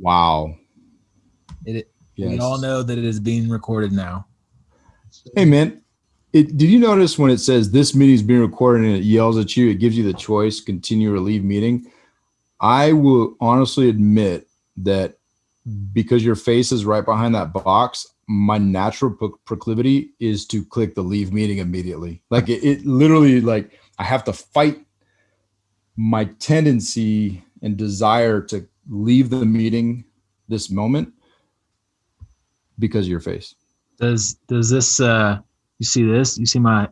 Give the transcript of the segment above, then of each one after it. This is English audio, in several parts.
Wow. We all know that it is being recorded now. Hey, man. Did you notice when it says this meeting is being recorded and it yells at you, it gives you the choice, continue or leave meeting? I will honestly admit that because your face is right behind that box, my natural proclivity is to click the leave meeting immediately. Like it literally, like I have to fight my tendency and desire to leave the meeting this moment because of your face. Does this you see this? You see my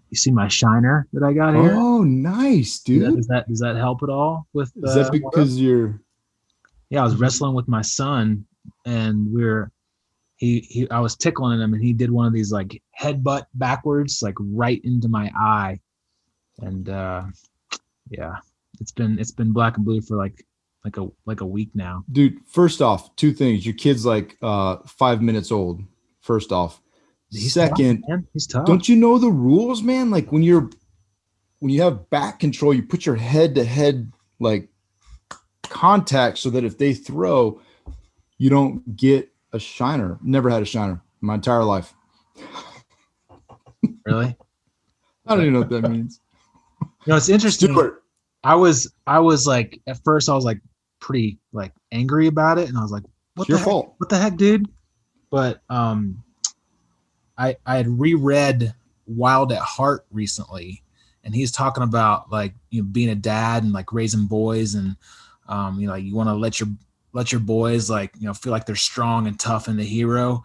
shiner that I got here? Oh, nice, dude. Does that help at all with Is that because you're I was wrestling with my son and I was tickling him and he did one of these like headbutt backwards, like right into my eye. And yeah, it's been black and blue for like a week now. Dude, first off, two things. Your kid's like 5 minutes old. First off. Second, tough, he's tough. Don't you know the rules, man? Like when you have back control, you put your head to head like contact so that if they throw, you don't get a shiner. Never had a shiner in my entire life. Really? I don't even know what that means. No, it's interesting. Stuart. I was like, at first I was like pretty like angry about it. And I was like, what the heck, dude? But, I had reread Wild at Heart recently, and he's talking about like, you know, being a dad and like raising boys, and you know, you want to let your boys like, you know, feel like they're strong and tough and the hero,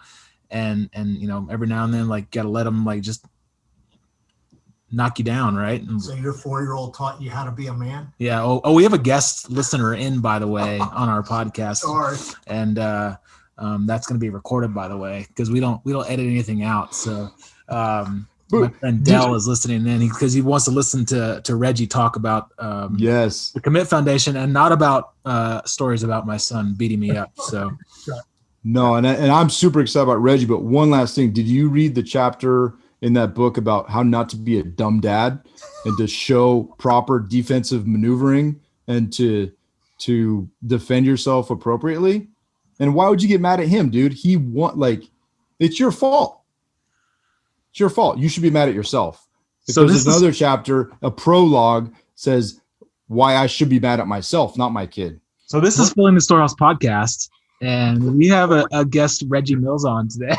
and you know, every now and then like gotta let them like just knock you down, right? And so your 4-year-old taught you how to be a man? Yeah. Oh, we have a guest listener in, by the way, on our podcast. Sorry. And that's going to be recorded, by the way, because we don't edit anything out. So my friend Dell is listening in because he wants to listen to Reggie talk about the Commit Foundation and not about stories about my son beating me up. So no, and I'm super excited about Reggie. But one last thing, did you read the chapter in that book about how not to be a dumb dad and to show proper defensive maneuvering and to defend yourself appropriately? And why would you get mad at him, dude? It's your fault. It's your fault. You should be mad at yourself. If so there's another chapter, a prologue says why I should be mad at myself, not my kid. So this is Filling the Storehouse podcast, and we have a guest, Reggie Mills, on today.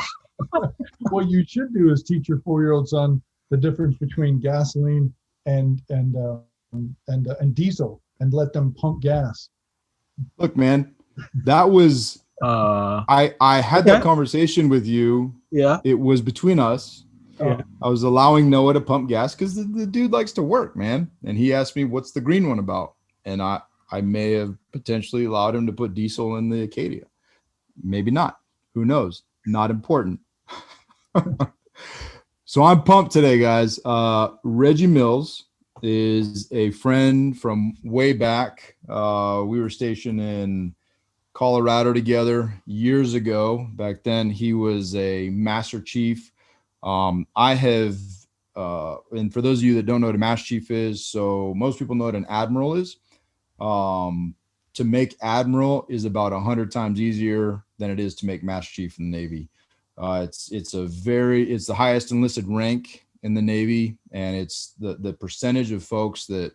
What you should do is teach your 4-year-old son the difference between gasoline and diesel, and let them pump gas. Look, man, that was I had that conversation with you. Yeah, it was between us. Yeah. I was allowing Noah to pump gas because the dude likes to work, man. And he asked me, "What's the green one about?" And I may have potentially allowed him to put diesel in the Acadia. Maybe not. Who knows? Not important. So I'm pumped today, guys. Reggie Mills is a friend from way back. We were stationed in Colorado together years ago. Back then, he was a Master Chief. I have, and for those of you that don't know what a Master Chief is, so most people know what an Admiral is. To make Admiral is about 100 times easier than it is to make Master Chief in the Navy. It's the highest enlisted rank in the Navy, and it's the percentage of folks that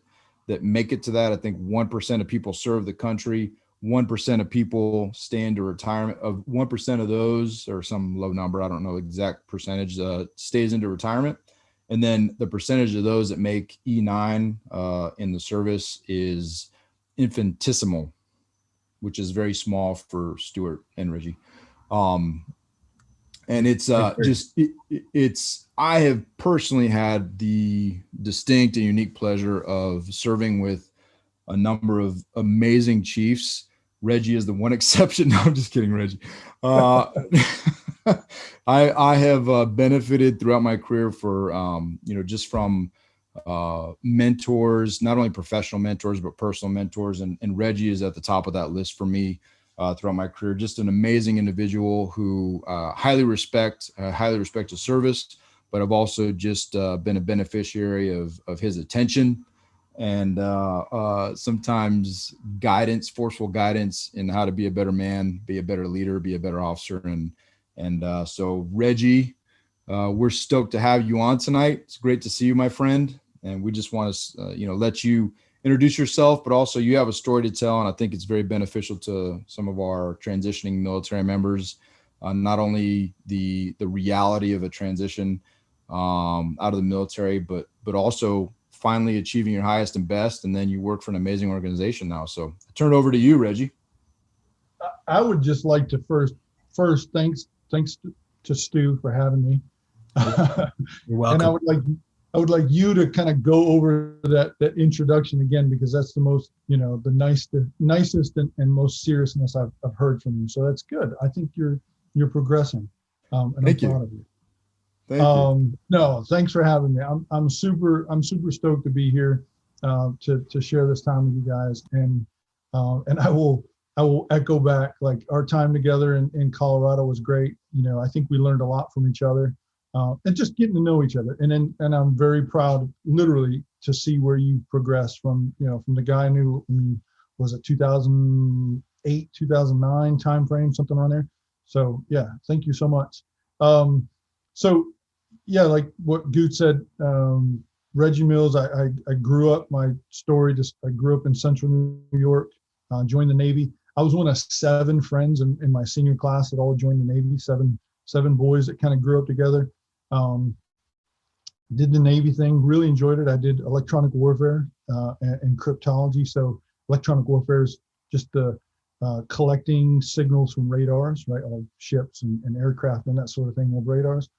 make it to that. I think 1% of people serve the country. 1% of people stay into retirement. Of 1% of those, or some low number, I don't know exact percentage, stays into retirement. And then the percentage of those that make E9 in the service is infinitesimal, which is very small for Stuart and Reggie. And it's I have personally had the distinct and unique pleasure of serving with a number of amazing chiefs. Reggie is the one exception. No, I'm just kidding, Reggie. I have benefited throughout my career for, just from mentors, not only professional mentors, but personal mentors. And Reggie is at the top of that list for me throughout my career. Just an amazing individual who highly respect his service, but I've also just been a beneficiary of his attention. and sometimes guidance, forceful guidance in how to be a better man, be a better leader, be a better officer. And so Reggie, we're stoked to have you on tonight. It's great to see you, my friend. And we just want to, let you introduce yourself, but also you have a story to tell. And I think it's very beneficial to some of our transitioning military members, not only the reality of a transition out of the military, but also finally achieving your highest and best. And then you work for an amazing organization now. So I turn it over to you, Reggie. I would just like to first thanks to Stu for having me. You're welcome. And I would like you to kind of go over that introduction again, because that's the most, the nicest and most seriousness I've heard from you. So that's good. I think you're progressing. And Thank I'm you. proud of you. Thank you. No, thanks for having me. I'm super stoked to be here to share this time with you guys. And I will echo back, like, our time together in Colorado was great. I think we learned a lot from each other, and just getting to know each other. And I'm very proud, literally, to see where you progressed from the guy who, was it 2008, 2009 timeframe, something around there. So yeah, thank you so much. So yeah, like what Goot said, Reggie Mills, I grew up, my story, I grew up in central New York, joined the Navy. I was one of 7 friends in my senior class that all joined the Navy, seven boys that kind of grew up together. Did the Navy thing, really enjoyed it. I did electronic warfare and cryptology. So electronic warfare is just the collecting signals from radars, right, of ships and aircraft and that sort of thing, of radars.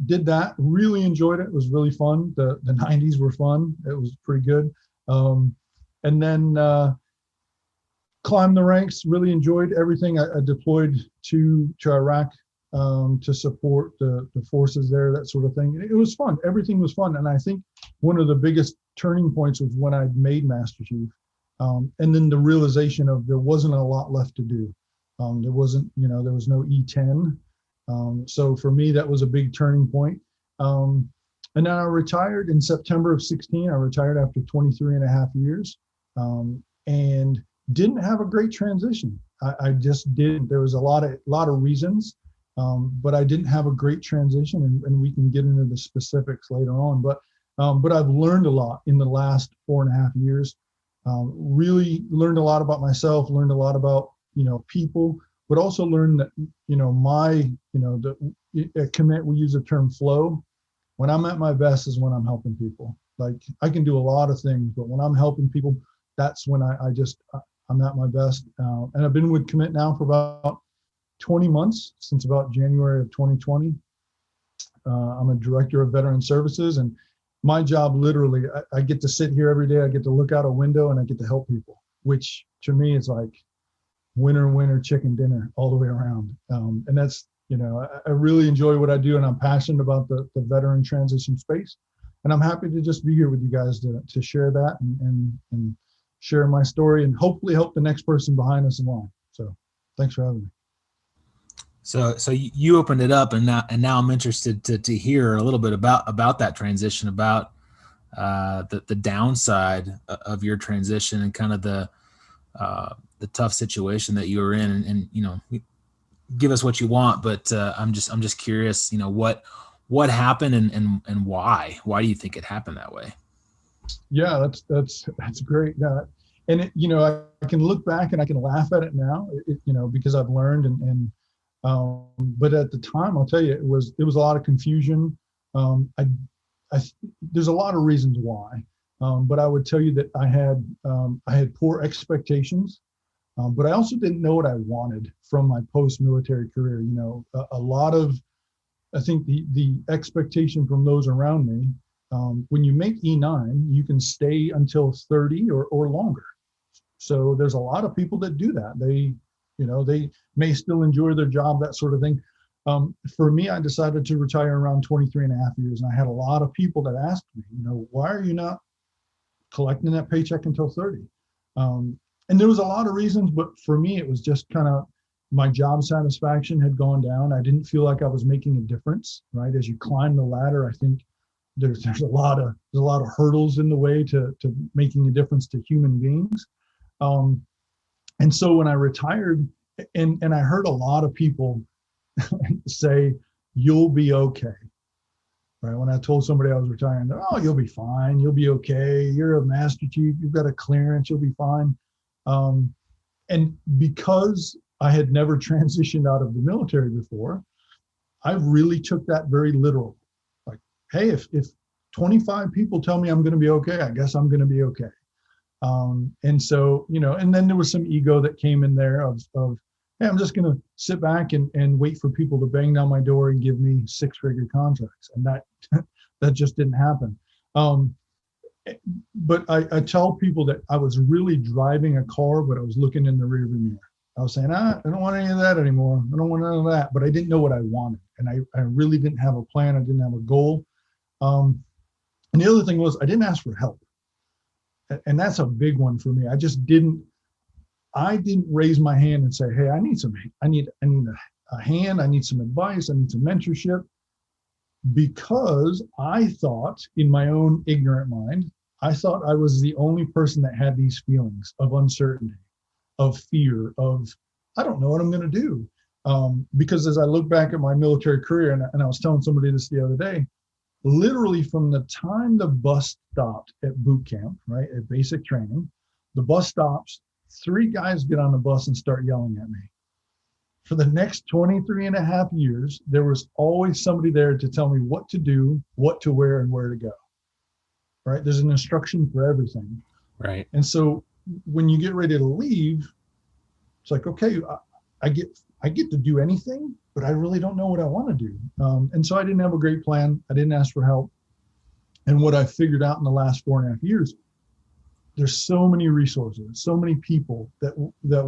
Did that, really enjoyed it. It was really fun. The 90s were fun. It was pretty good. And then climbed the ranks, really enjoyed everything. I deployed to Iraq to support the forces there, that sort of thing. It was fun. Everything was fun. And I think one of the biggest turning points was when I made Master Chief. And then the realization of there wasn't a lot left to do. There wasn't, there was no E10. So for me, that was a big turning point. And then I retired in September of 16. I retired after 23 and a half years, and didn't have a great transition. I just didn't. There was a lot of reasons, but I didn't have a great transition, and we can get into the specifics later on. But I've learned a lot in the last 4.5 years. Really learned a lot about myself, learned a lot about, people, but also learned that, at Commit, we use the term flow. When I'm at my best is when I'm helping people. Like, I can do a lot of things, but when I'm helping people, that's when I'm at my best. And I've been with Commit now for about 20 months, since about January of 2020. I'm a director of veteran services, and my job, literally, I get to sit here every day. I get to look out a window and I get to help people, which to me is like winner, chicken dinner all the way around. And that's, I really enjoy what I do, and I'm passionate about the veteran transition space. And I'm happy to just be here with you guys to share that and share my story, and hopefully help the next person behind us along. So thanks for having me. So you opened it up, and now I'm interested to hear a little bit about that transition, about the downside of your transition, and kind of the tough situation that you were in, and give us what you want, but I'm just curious, what happened and why do you think it happened that way? Yeah, that's great. And I can look back and I can laugh at it now, because I've learned but at the time, I'll tell you, it was a lot of confusion. There's a lot of reasons why, but I would tell you that I had poor expectations, but I also didn't know what I wanted from my post-military career. A lot of, I think the expectation from those around me, when you make E9, you can stay until 30 or longer. So there's a lot of people that do that. They may still enjoy their job, that sort of thing. For me, I decided to retire around 23 and a half years. And I had a lot of people that asked me, why are you not collecting that paycheck until 30? And there was a lot of reasons, but for me, it was just kind of my job satisfaction had gone down. I didn't feel like I was making a difference, right? As you climb the ladder, I think there's a lot of hurdles in the way to making a difference to human beings. And so when I retired, and I heard a lot of people say, "You'll be okay." Right? When I told somebody I was retiring, "Oh, you'll be fine. You'll be okay. You're a master chief. You've got a clearance. You'll be fine." And because I had never transitioned out of the military before, I really took that very literal. Like, hey, if 25 people tell me I'm going to be okay, I guess I'm going to be okay. And so, and then there was some ego that came in there of hey, I'm just going to sit back and wait for people to bang down my door and give me six-figure contracts. And that just didn't happen. But I tell people that I was really driving a car, but I was looking in the rearview mirror. I was saying, I don't want any of that anymore. I don't want none of that. But I didn't know what I wanted. And I really didn't have a plan. I didn't have a goal. And the other thing was I didn't ask for help. And that's a big one for me. I didn't raise my hand and say, hey, I need a hand. I need some advice. I need some mentorship. Because I thought, in my own ignorant mind, I thought I was the only person that had these feelings of uncertainty, of fear, of I don't know what I'm going to do. Because as I look back at my military career, and I was telling somebody this the other day, literally from the time the bus stopped at boot camp, right, at basic training, the bus stops, 3 guys get on the bus and start yelling at me. For the next 23 and a half years, there was always somebody there to tell me what to do, what to wear, and where to go. Right? There's an instruction for everything. Right. And so when you get ready to leave, it's like, okay, I get to do anything, but I really don't know what I want to do. And so I didn't have a great plan. I didn't ask for help. And what I figured out in the last 4.5 years, there's so many resources, so many people that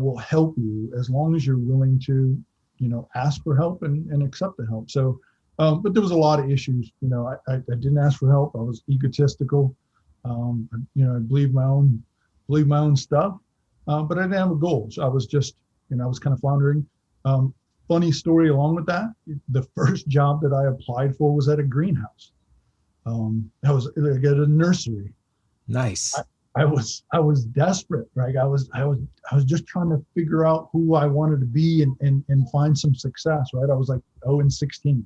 will help you as long as you're willing to, ask for help and accept the help. So, but there was a lot of issues. I didn't ask for help. I was egotistical. I believed my own stuff, but I didn't have a goal. So I was just, I was kind of floundering. Funny story along with that. The first job that I applied for was at a greenhouse. I was at a nursery. Nice. I was desperate, right? I was just trying to figure out who I wanted to be and find some success, right? I was like 0-16.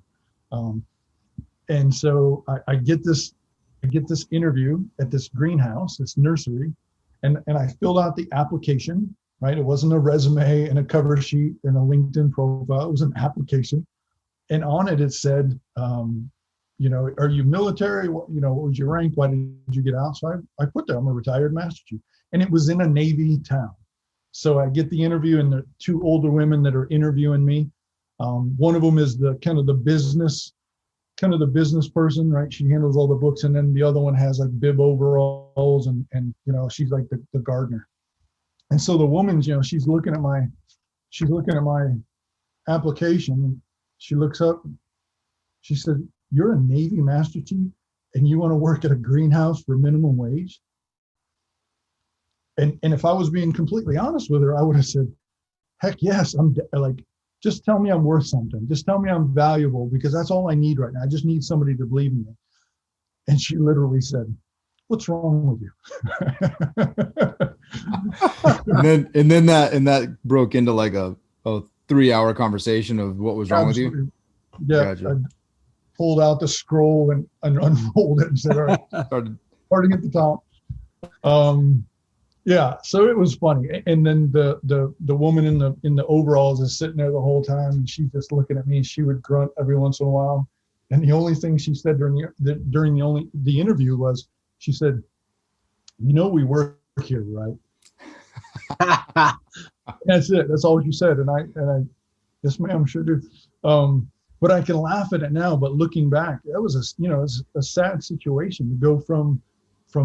And so I get this interview at this greenhouse, this nursery, and I filled out the application, right? It wasn't a resume and a cover sheet and a LinkedIn profile. It was an application. And on it said, are you military? What was your rank? Why did you get out? So I put there, I'm a retired master chief. And it was in a Navy town. So I get the interview, and the 2 older women that are interviewing me. One of them is the business person, right? She handles all the books. And then the other one has like bib overalls and she's like the gardener. And so the woman, she's looking at my application, and she looks up, she said, "You're a Navy master chief and you want to work at a greenhouse for minimum wage?" And if I was being completely honest with her, I would have said, heck yes, just tell me I'm worth something. Just tell me I'm valuable, because that's all I need right now. I just need somebody to believe in me. And she literally said, "What's wrong with you?" and then that broke into like a 3-hour conversation of what was wrong Absolutely. with you. Yeah. Gotcha. I pulled out the scroll and unrolled it and said, all right, starting at the top. Yeah, so it was funny. And then the woman in the overalls is sitting there the whole time, and she's just looking at me. She would grunt every once in a while. And the only thing she said during the interview was, she said, "We work here, right?" That's it. That's all she said. And I, yes, ma'am, sure do. But I can laugh at it now. But looking back, that was a sad situation to go from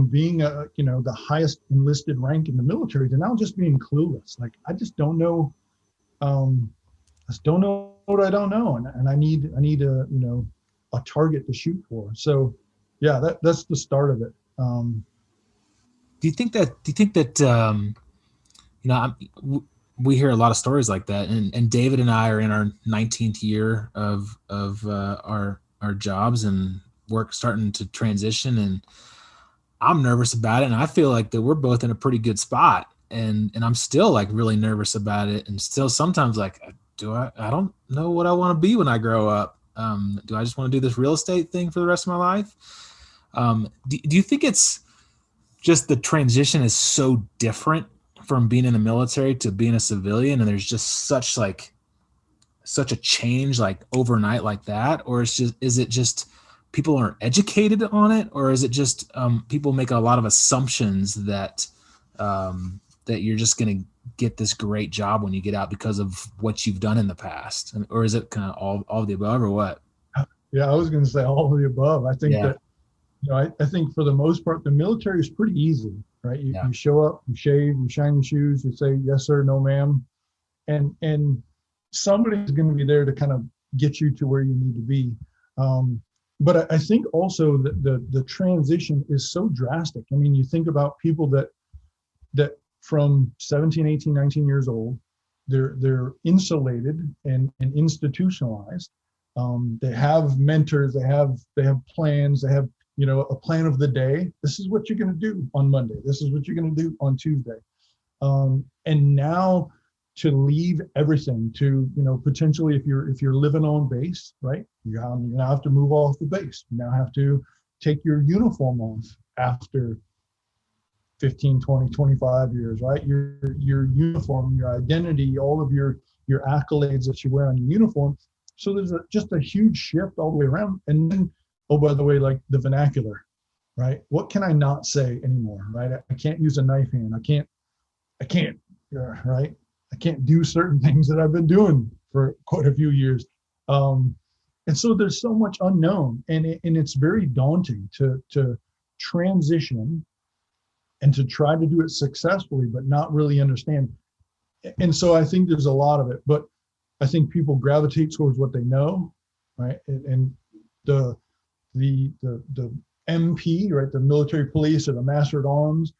being the highest enlisted rank in the military to now just being clueless. Like, I just don't know. I just don't know what I don't know, and I need a target to shoot for. So, yeah, that's the start of it. Do you think that we hear a lot of stories like that, and David and I are in our 19th year of our jobs, and starting to transition, and I'm nervous about it. And I feel like that we're both in a pretty good spot, and I'm still like really nervous about it. And still sometimes like, I don't know what I want to be when I grow up. Do I just want to do this real estate thing for the rest of my life? Do you think it's just the transition is so different from being in the military to being a civilian, and there's just such a change like overnight like that? Or is it just people aren't educated on it? Or is it just people make a lot of assumptions that that you're just going to get this great job when you get out because of what you've done in the past? Or is it kind of all of the above, or what? Yeah, I was going to say all of the above. I think that, I think for the most part, the military is pretty easy, right? You show up, you shave, you shine your shoes, you say, yes, sir, no, ma'am. And somebody's going to be there to kind of get you to where you need to be. But I think also that the transition is so drastic. I mean, you think about people that from 17, 18, 19 years old, they're insulated and institutionalized. They have mentors, they have plans, they have, a plan of the day. This is what you're going to do on Monday. This is what you're going to do on Tuesday. And now to leave everything to, potentially if you're living on base, right? You now have to move off the base. You now have to take your uniform off after 15, 20, 25 years, right? Your uniform, your identity, all of your accolades that you wear on your uniform. So there's just a huge shift all the way around. And then, oh, by the way, like the vernacular, right? What can I not say anymore, right? I can't use a knife hand. I can't, right? I can't do certain things that I've been doing for quite a few years. And so there's so much unknown, and it's very daunting to transition and to try to do it successfully, but not really understand. And so I think there's a lot of it, but I think people gravitate towards what they know, right? And the MP, right, the military police or the master at arms,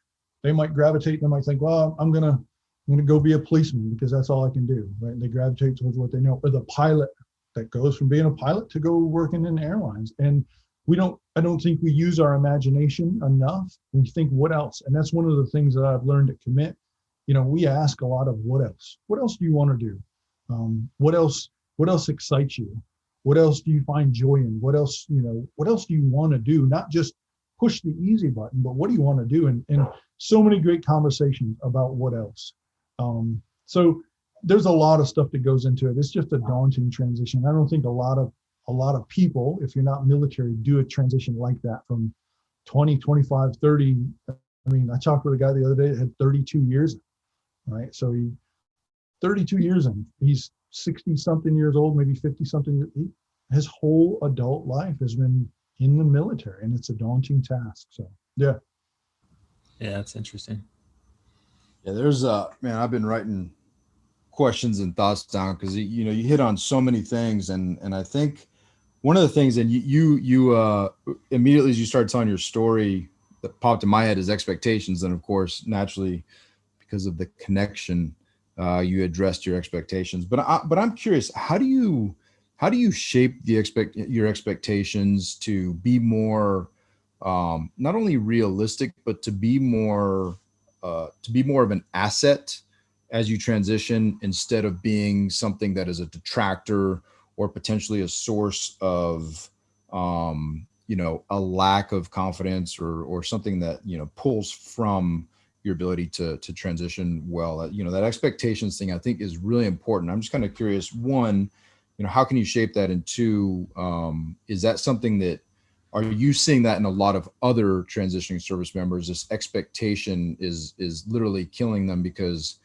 they might gravitate. They might think, well, I'm gonna go be a policeman because that's all I can do, right? They gravitate towards what they know. Or the pilot that goes from being a pilot to go working in airlines. And I don't think we use our imagination enough. We think, what else? And that's one of the things that I've learned at Commit. We ask a lot of what else? What else do you want to do? What else excites you? What else do you find joy in? What else do you want to do? Not just push the easy button, but what do you want to do? And so many great conversations about what else. So there's a lot of stuff that goes into it. It's just a daunting transition. I don't think a lot of people, if you're not military, do a transition like that from 20, 25, 30. I mean, I talked with a guy the other day that had 32 years, right? So 32 years in, he's 60 something years old, maybe 50 something. His whole adult life has been in the military, and it's a daunting task. So, yeah. Yeah, that's interesting. Yeah, there's man, I've been writing questions and thoughts down because you hit on so many things, and I think one of the things, and you immediately as you started telling your story, that popped in my head is expectations, and of course naturally because of the connection, you addressed your expectations. But I'm curious, how do you shape your expectations to be more not only realistic, but to be more of an asset as you transition, instead of being something that is a detractor or potentially a source of a lack of confidence or something that pulls from your ability to transition well? That expectations thing I think is really important. I'm just kind of curious, one, how can you shape that? And two, is that something that, are you seeing that in a lot of other transitioning service members? This expectation is literally killing them because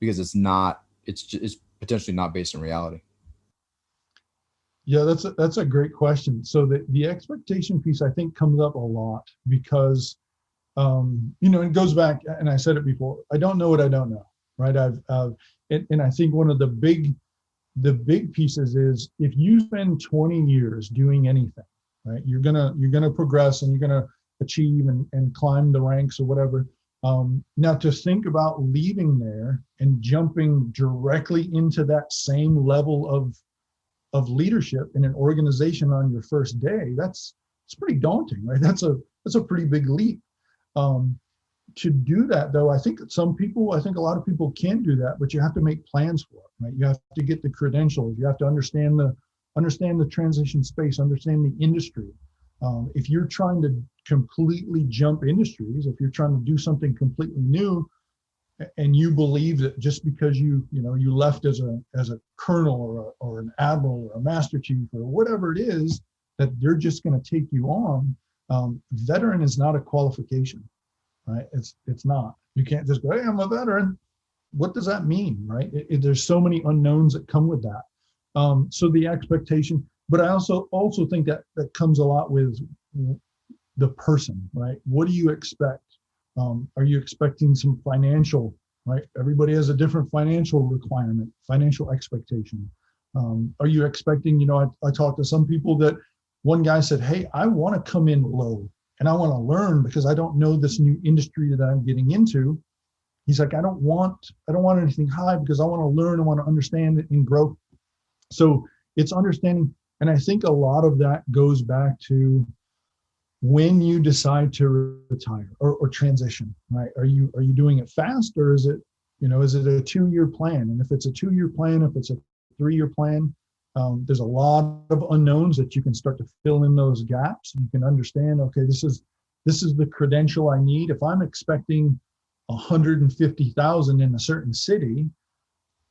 it's potentially not based in reality. Yeah, that's a great question. So the expectation piece, I think, comes up a lot because, it goes back, and I said it before, I don't know what I don't know, right? And I think one of the big pieces is, if you spend 20 years doing anything, right, you're gonna progress and you're gonna achieve and climb the ranks or whatever. Now to think about leaving there and jumping directly into that same level of leadership in an organization on your first day, that's it's pretty daunting, right? That's a pretty big leap. To do that though, I think a lot of people can do that, but you have to make plans for it, right? You have to get the credentials. You have to understand the transition space, understand the industry. If you're trying to completely jump industries, if you're trying to do something completely new, and you believe that just because you left as a colonel or an admiral or a master chief or whatever it is, that they're just going to take you on, veteran is not a qualification. Right? It's not. You can't just go, hey, I'm a veteran. What does that mean, right? There's so many unknowns that come with that. So the expectation, but I also think that comes a lot with the person, right? What do you expect? Are you expecting some financial, right? Everybody has a different financial requirement, financial expectation. Are you expecting, I talked to some people that one guy said, hey, I want to come in low. And I want to learn because I don't know this new industry that I'm getting into. He's like, I don't want anything high because I want to learn, I want to understand it and grow. So it's understanding. And I think a lot of that goes back to when you decide to retire or transition, right? Are you doing it fast, or is it a 2-year plan? And if it's a 2-year plan, if it's a 3-year plan, there's a lot of unknowns that you can start to fill in those gaps. You can understand, okay, this is the credential I need. If I'm expecting 150,000 in a certain city,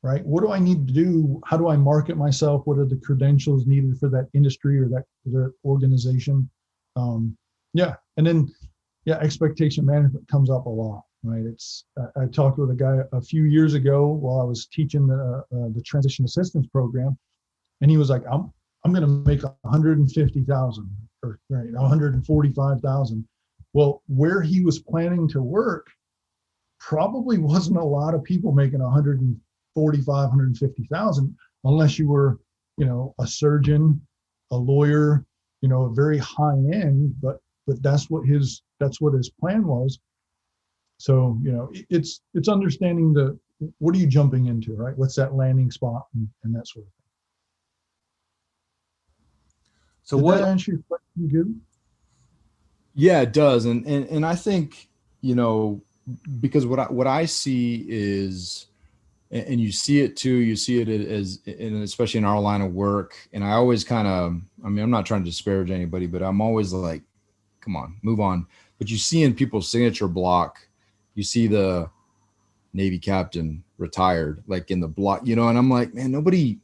right? What do I need to do? How do I market myself? What are the credentials needed for that industry or that organization? And then expectation management comes up a lot, right? I talked with a guy a few years ago while I was teaching the transition assistance program. And he was like, I'm going to make 150,000 or right, 145,000. Well, where he was planning to work probably wasn't a lot of people making 145, 150,000 unless you were, a surgeon, a lawyer, a very high end, but that's what his plan was. So, it's understanding what are you jumping into, right? What's that landing spot and that sort of thing. So Did what that answer your question, good? Yeah, it does. And I think, because what I see is, and you see it too, you see it as, and especially in our line of work. And I always I'm not trying to disparage anybody, but I'm always like, come on, move on. But you see in people's signature block, you see the Navy captain retired, like in the block, and I'm like, man, nobody,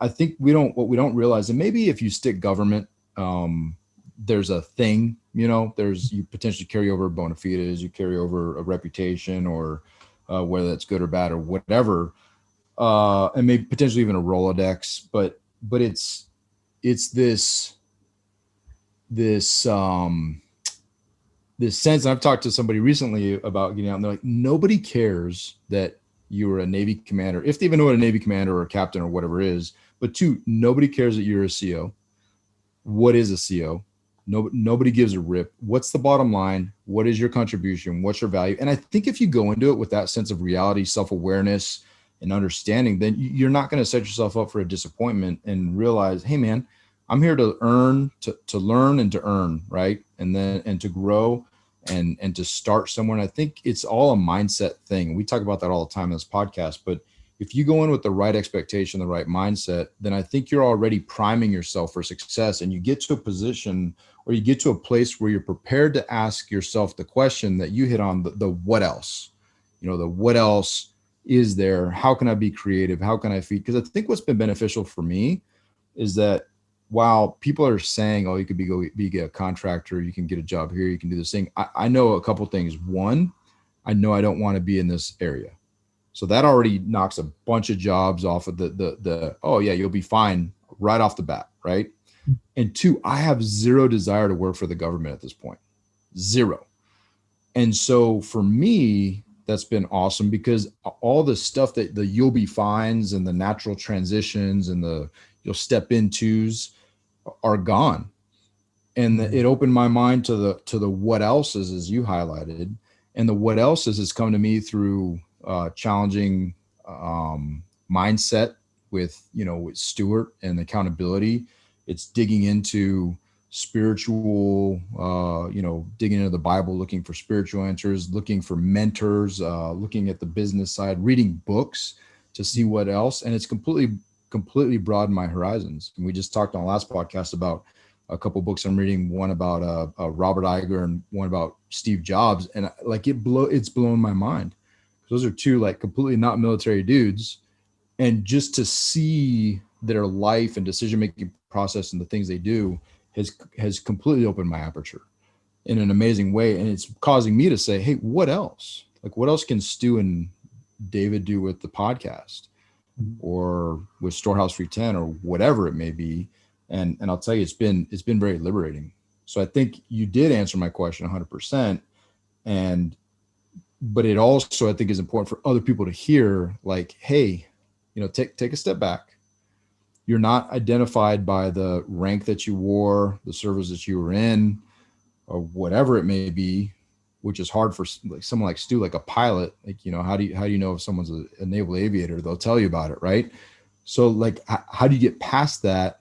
I think what we don't realize, and maybe if you stick government, there's a thing, you potentially carry over bona fides, you carry over a reputation, or whether that's good or bad or whatever, and maybe potentially even a Rolodex, but it's this sense. And I've talked to somebody recently about getting out, and they're like, nobody cares that you were a Navy commander, if they even know what a Navy commander or a captain or whatever is. But 2, nobody cares that you're a CO. What is a CO? Nobody gives a rip. What's the bottom line? What is your contribution? What's your value? And I think if you go into it with that sense of reality, self-awareness, and understanding, then you're not going to set yourself up for a disappointment and realize, hey man, I'm here to earn, to learn and to earn, right? And to grow and to start somewhere. And I think it's all a mindset thing. We talk about that all the time in this podcast, but if you go in with the right expectation, the right mindset, then I think you're already priming yourself for success, and you get to a position, or you get to a place where you're prepared to ask yourself the question that you hit on, the what else, the what else is there? How can I be creative? How can I feed? Because I think what's been beneficial for me is that while people are saying, oh, you could be a contractor, you can get a job here, you can do this thing. I know a couple things. One, I know I don't want to be in this area. So that already knocks a bunch of jobs off of the oh yeah, you'll be fine right off the bat, right? And 2, I have zero desire to work for the government at this point. Zero. And so for me, that's been awesome, because all the stuff that the you'll be fines and the natural transitions and the you'll step into's are gone. And it opened my mind to the what else is, as you highlighted. And the what else is has come to me through challenging mindset with Stuart and accountability, It's digging into spiritual, digging into the Bible, looking for spiritual answers, looking for mentors, looking at the business side, reading books to see what else. And it's completely broadened my horizons. And we just talked on the last podcast about a couple books I'm reading, one about Robert Iger and one about Steve Jobs. And like it's blown my mind. Those are two like completely not military dudes. And just to see their life and decision-making process and the things they do has completely opened my aperture in an amazing way. And it's causing me to say, hey, what else? Like, what else can Stu and David do with the podcast or with Storehouse 310 or whatever it may be? And I'll tell you, it's been very liberating. So I think you did answer my question 100%. But it also, I think, is important for other people to hear, like, hey, take a step back. You're not identified by the rank that you wore, the service that you were in, or whatever it may be, which is hard for like someone like Stu, like a pilot. Like, how do you know if someone's a naval aviator? They'll tell you about it, right? So like, how do you get past that?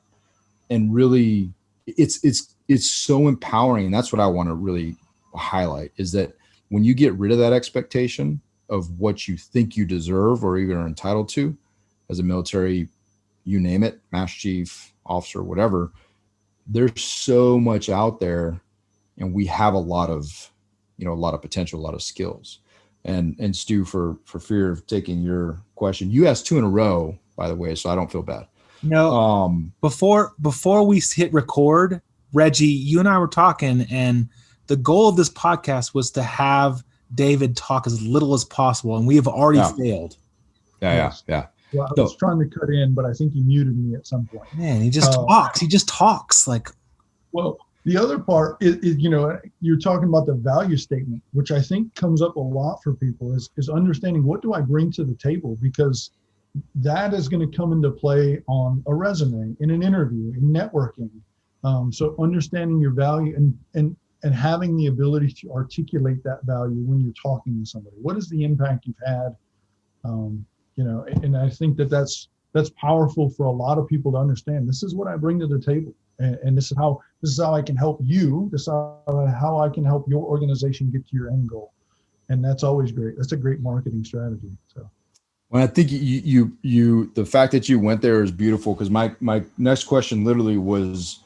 And really, it's so empowering. And that's what I want to really highlight, is that when you get rid of that expectation of what you think you deserve or even are entitled to as a military, you name it, master chief, officer, whatever, there's so much out there, and we have a lot of potential, a lot of skills. And Stu, for fear of taking your question, you asked 2 in a row, by the way, so I don't feel bad. No, before we hit record, Reggie, you and I were talking, and the goal of this podcast was to have David talk as little as possible, and we have already failed. Yeah. Well, I was trying to cut in, but I think he muted me at some point. Man, he just talks. He just talks like. Well, the other part is, you're talking about the value statement, which I think comes up a lot for people, is understanding, what do I bring to the table? Because that is going to come into play on a resume, in an interview, in networking. So understanding your value and having the ability to articulate that value when you're talking to somebody. What is the impact you've had? And I think that's powerful for a lot of people to understand. This is what I bring to the table, and this is how I can help you. This is how I can help your organization get to your end goal, and that's always great. That's a great marketing strategy. So, well, I think you the fact that you went there is beautiful, because my next question literally was,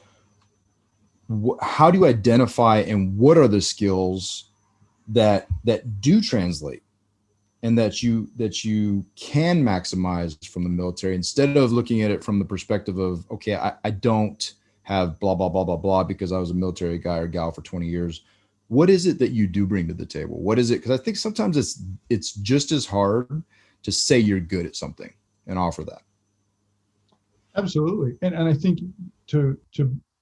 how do you identify and what are the skills that do translate? And that you can maximize from the military, instead of looking at it from the perspective of, okay, I don't have blah, blah, blah, blah, blah, because I was a military guy or gal for 20 years. What is it that you do bring to the table? What is it? Because I think sometimes it's just as hard to say you're good at something and offer that. Absolutely. And I think to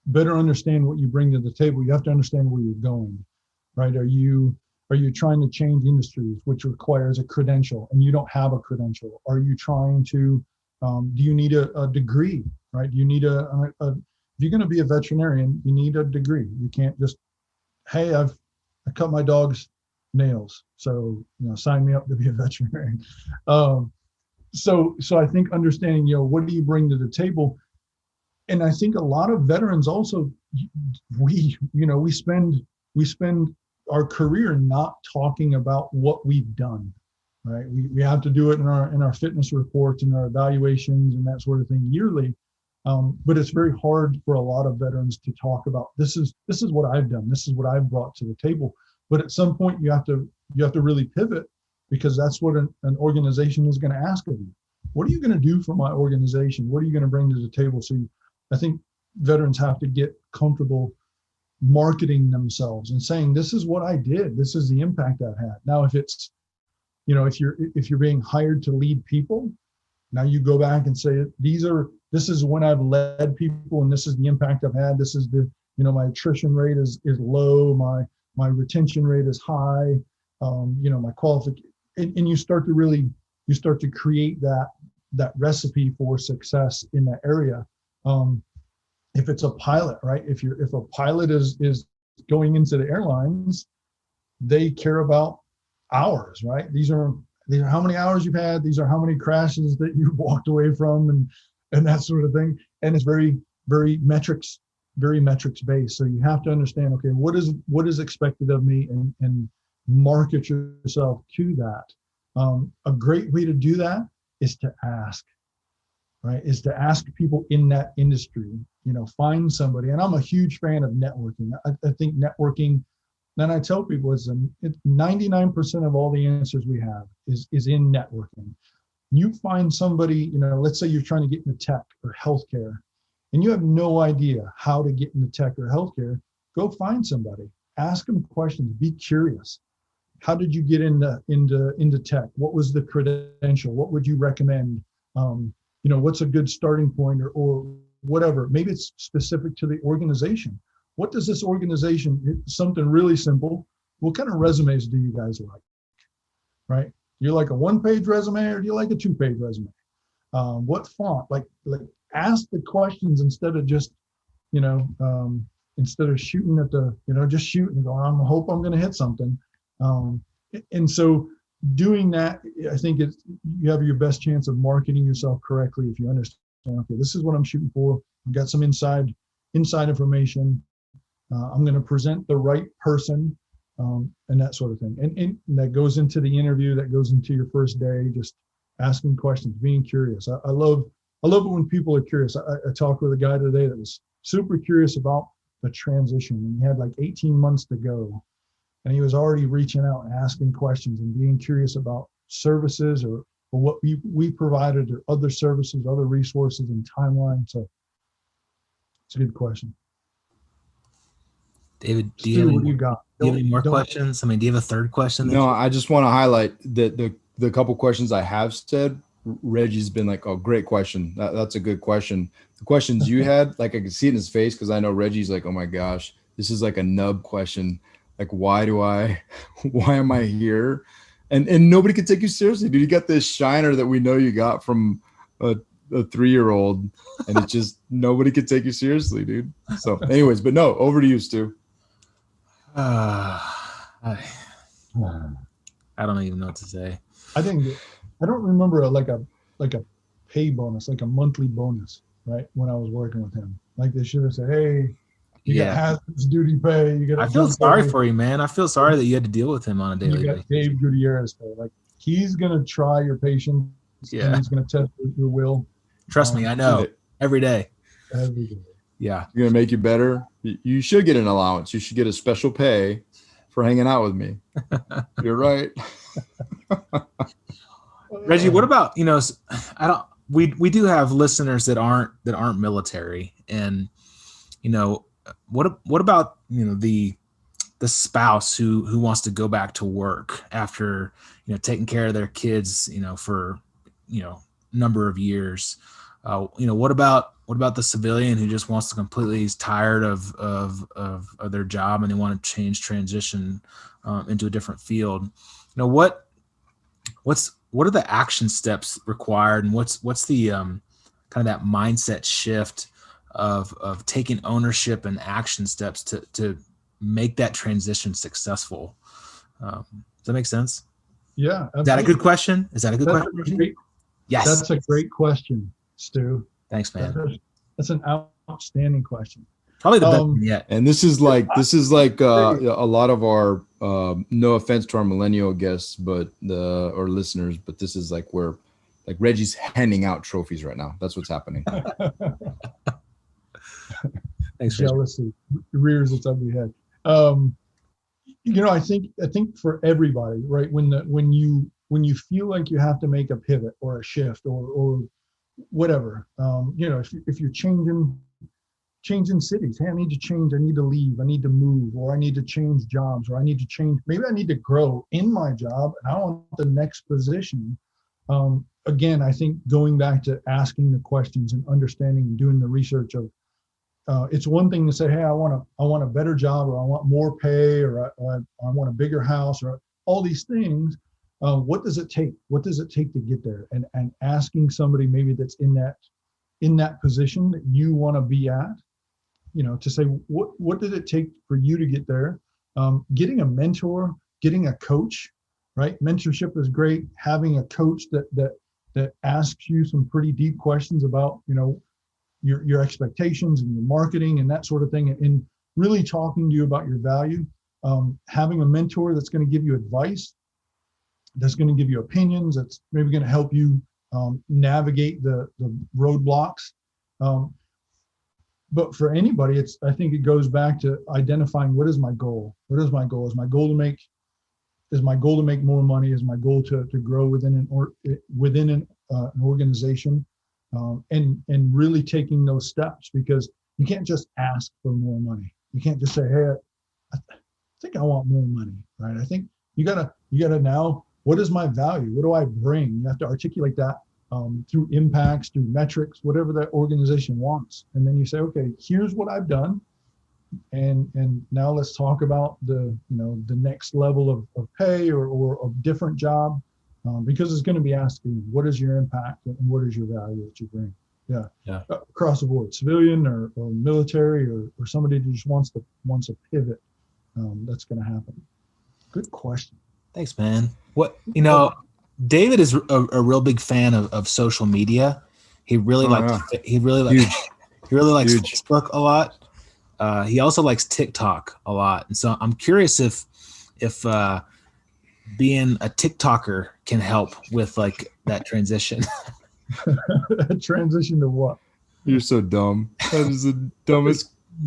better understand what you bring to the table, you have to understand where you're going, right? Are you trying to change industries, which requires a credential, and you don't have a credential? Are you trying to, do you need a degree, right? Do you need if you're going to be a veterinarian, you need a degree. You can't just, hey, I cut my dog's nails, so sign me up to be a veterinarian. So I think understanding, what do you bring to the table? And I think a lot of veterans also, we spend our career not talking about what we've done, right? We have to do it in our fitness reports and our evaluations and that sort of thing yearly. But it's very hard for a lot of veterans to talk about, this is what I've done. This is what I've brought to the table. But at some point you have to really pivot, because that's what an organization is going to ask of you. What are you going to do for my organization? What are you going to bring to the table? So I think veterans have to get comfortable marketing themselves and saying, this is what I did. This is the impact I've had. Now, if it's, if you're being hired to lead people, now you go back and say, this is when I've led people, and this is the impact I've had. This is my attrition rate is low. My retention rate is high. My qualification, and you start to create that recipe for success in that area. If it's a pilot, right? If a pilot is going into the airlines, they care about hours, right? These are how many hours you've had. These are how many crashes that you've walked away from, and that sort of thing. And it's very, very metrics based. So you have to understand, okay, what is expected of me, and market yourself to that. A great way to do that is to ask, right? Is to ask people in that industry, find somebody. And I'm a huge fan of networking. I think networking, and I tell people, it's 99% of all the answers we have is in networking. You find somebody, let's say you're trying to get into tech or healthcare, and you have no idea how to get into tech or healthcare. Go find somebody, ask them questions, be curious. How did you get into tech? What was the credential? What would you recommend? What's a good starting point, or whatever? Maybe it's specific to the organization. What does this organization, something really simple, what kind of resumes do you guys like, right? You like a 1-page resume, or do you like a 2-page resume? What font? Like ask the questions instead of just, instead of shooting at the, just shooting and going, I hope I'm going to hit something. And so doing that, I think you have your best chance of marketing yourself correctly if you understand, okay, this is what I'm shooting for. I've got some inside information. I'm going to present the right person, and that sort of thing. And that goes into the interview, that goes into your first day, just asking questions, being curious. I love it when people are curious. I talked with a guy today that was super curious about the transition, and he had like 18 months to go. And he was already reaching out and asking questions and being curious about services or what we provided, or other services, other resources, and timeline. So it's a good question. David, do you have any more Don't, questions? I mean, do you have a third question? No, I just want to highlight that the couple questions I have said, Reggie's been like, oh, great question. That's a good question. The questions you had, like I could see it in his face, because I know Reggie's like, oh my gosh, this is like a nub question. Like, why am I here? And nobody could take you seriously, dude. You got this shiner that we know you got from a 3-year-old, and it's just nobody could take you seriously, dude. So anyways, but no, over to you, Stu. I don't even know what to say. I don't remember like a pay bonus, like a monthly bonus, right? When I was working with him, like they should have said, hey, you got hazardous duty pay. I feel sorry for you, man. I feel sorry that you had to deal with him on a daily basis. You got Dave Gutierrez pay. Like, he's gonna try your patience. Yeah, and he's gonna test your will. Trust me, I know. Every day. Every day. Yeah. You're gonna make you better. You should get an allowance. You should get a special pay for hanging out with me. You're right. Reggie, what about, we do have listeners that aren't military, and what about the spouse who wants to go back to work after taking care of their kids for number of years. What about the civilian who just wants to completely, is tired of their job, and they want to transition into a different field? What are the action steps required, and what's the kind of that mindset shift of taking ownership and action steps to make that transition successful? Does that make sense? Yeah. Is that a good question? Question? Yes. That's a great question, Stu. Thanks, man. That's an outstanding question. Probably the best one yet. And this is like a lot of our no offense to our millennial guests, or listeners, but this is like where like Reggie's handing out trophies right now. That's what's happening. Thanks, jealousy rears its ugly head. I think for everybody, right? When you feel like you have to make a pivot or a shift or whatever, if you're changing cities, hey, I need to change, I need to leave, I need to move, or I need to change jobs, or I need to change, maybe I need to grow in my job and I want the next position. Again, I think going back to asking the questions and understanding and doing the research of, it's one thing to say, hey, I want a better job, or I want more pay, or I want a bigger house, or all these things. What does it take? What does it take to get there? And asking somebody maybe that's in that position that you want to be at, to say, what did it take for you to get there? Getting a mentor, getting a coach, right? Mentorship is great. Having a coach that asks you some pretty deep questions about, your expectations and your marketing and that sort of thing, and really talking to you about your value. Having a mentor that's going to give you advice, that's going to give you opinions, that's maybe going to help you navigate the roadblocks. But for anybody, I think it goes back to identifying, what is my goal? What is my goal? Is my goal to make more money? Is my goal to grow within an organization? And really taking those steps, because you can't just ask for more money. You can't just say, hey, I think I want more money, right? I think you gotta now, what is my value? What do I bring? You have to articulate that through impacts, through metrics, whatever that organization wants. And then you say, okay, here's what I've done. And now let's talk about the next level of pay or a different job, because it's going to be asking, what is your impact and what is your value that you bring? Yeah. Across the board, civilian or military or somebody who just wants a pivot, that's going to happen. Good question. Thanks, man. David is a real big fan of social media. He really likes Facebook a lot. He also likes TikTok a lot. And so I'm curious if being a TikToker can help with like that transition. Transition to what? You're so dumb. That is the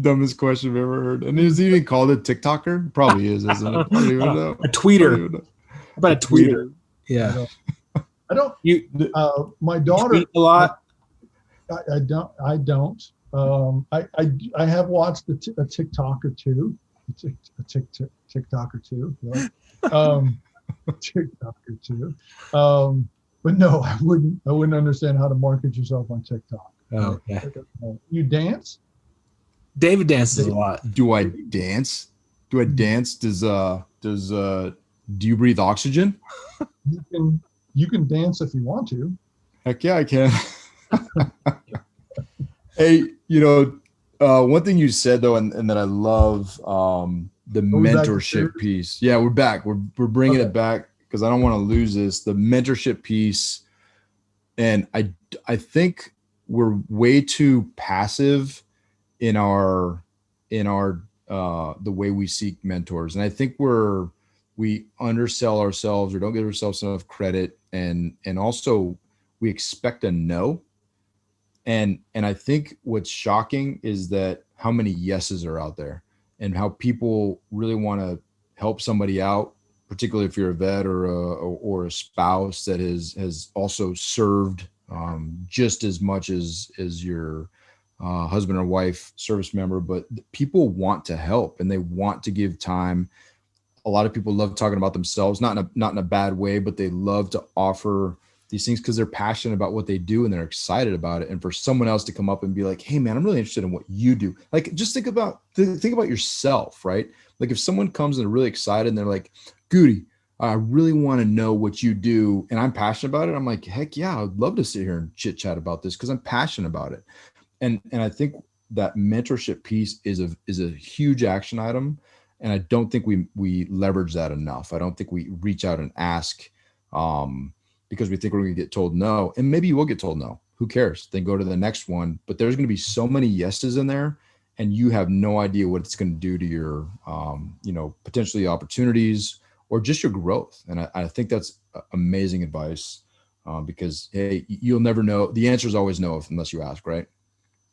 dumbest question I've ever heard. And is he even called a TikToker? Probably is, isn't it? I don't even know. A tweeter. How about a tweeter? Yeah. I don't. My daughter. You tweet a lot. I don't. I have watched a TikTok or two. A TikTok or two. Right? TikTok or two. But no, I wouldn't understand how to market yourself on TikTok. Oh, yeah. You dance? David dances a lot. Do I dance? Do I dance? Do you breathe oxygen? You can dance if you want to. Heck yeah, I can. Hey, one thing you said though, and that I love, the mentorship piece. Yeah, we're back. We're bringing it back because I don't want to lose this. The mentorship piece, and I think we're way too passive in our the way we seek mentors, and I think we undersell ourselves or don't give ourselves enough credit, and also we expect a no. And I think what's shocking is that how many yeses are out there and how people really want to help somebody out, particularly if you're a vet or a spouse that has also served just as much as your husband or wife service member. But people want to help and they want to give time. A lot of people love talking about themselves, not in a bad way, but they love to offer these things because they're passionate about what they do and they're excited about it. And for someone else to come up and be like, hey man, I'm really interested in what you do. Like, just think about yourself, right? Like if someone comes and they're really excited and they're like, Goody, I really want to know what you do. And I'm passionate about it. I'm like, heck yeah, I'd love to sit here and chit chat about this because I'm passionate about it. And I think that mentorship piece is a huge action item. And I don't think we leverage that enough. I don't think we reach out and ask, because we think we're going to get told no, and maybe you will get told no. Who cares? Then go to the next one. But there's going to be so many yeses in there, and you have no idea what it's going to do to your, potentially opportunities or just your growth. And I think that's amazing advice, because hey, you'll never know. The answer is always no unless you ask, right?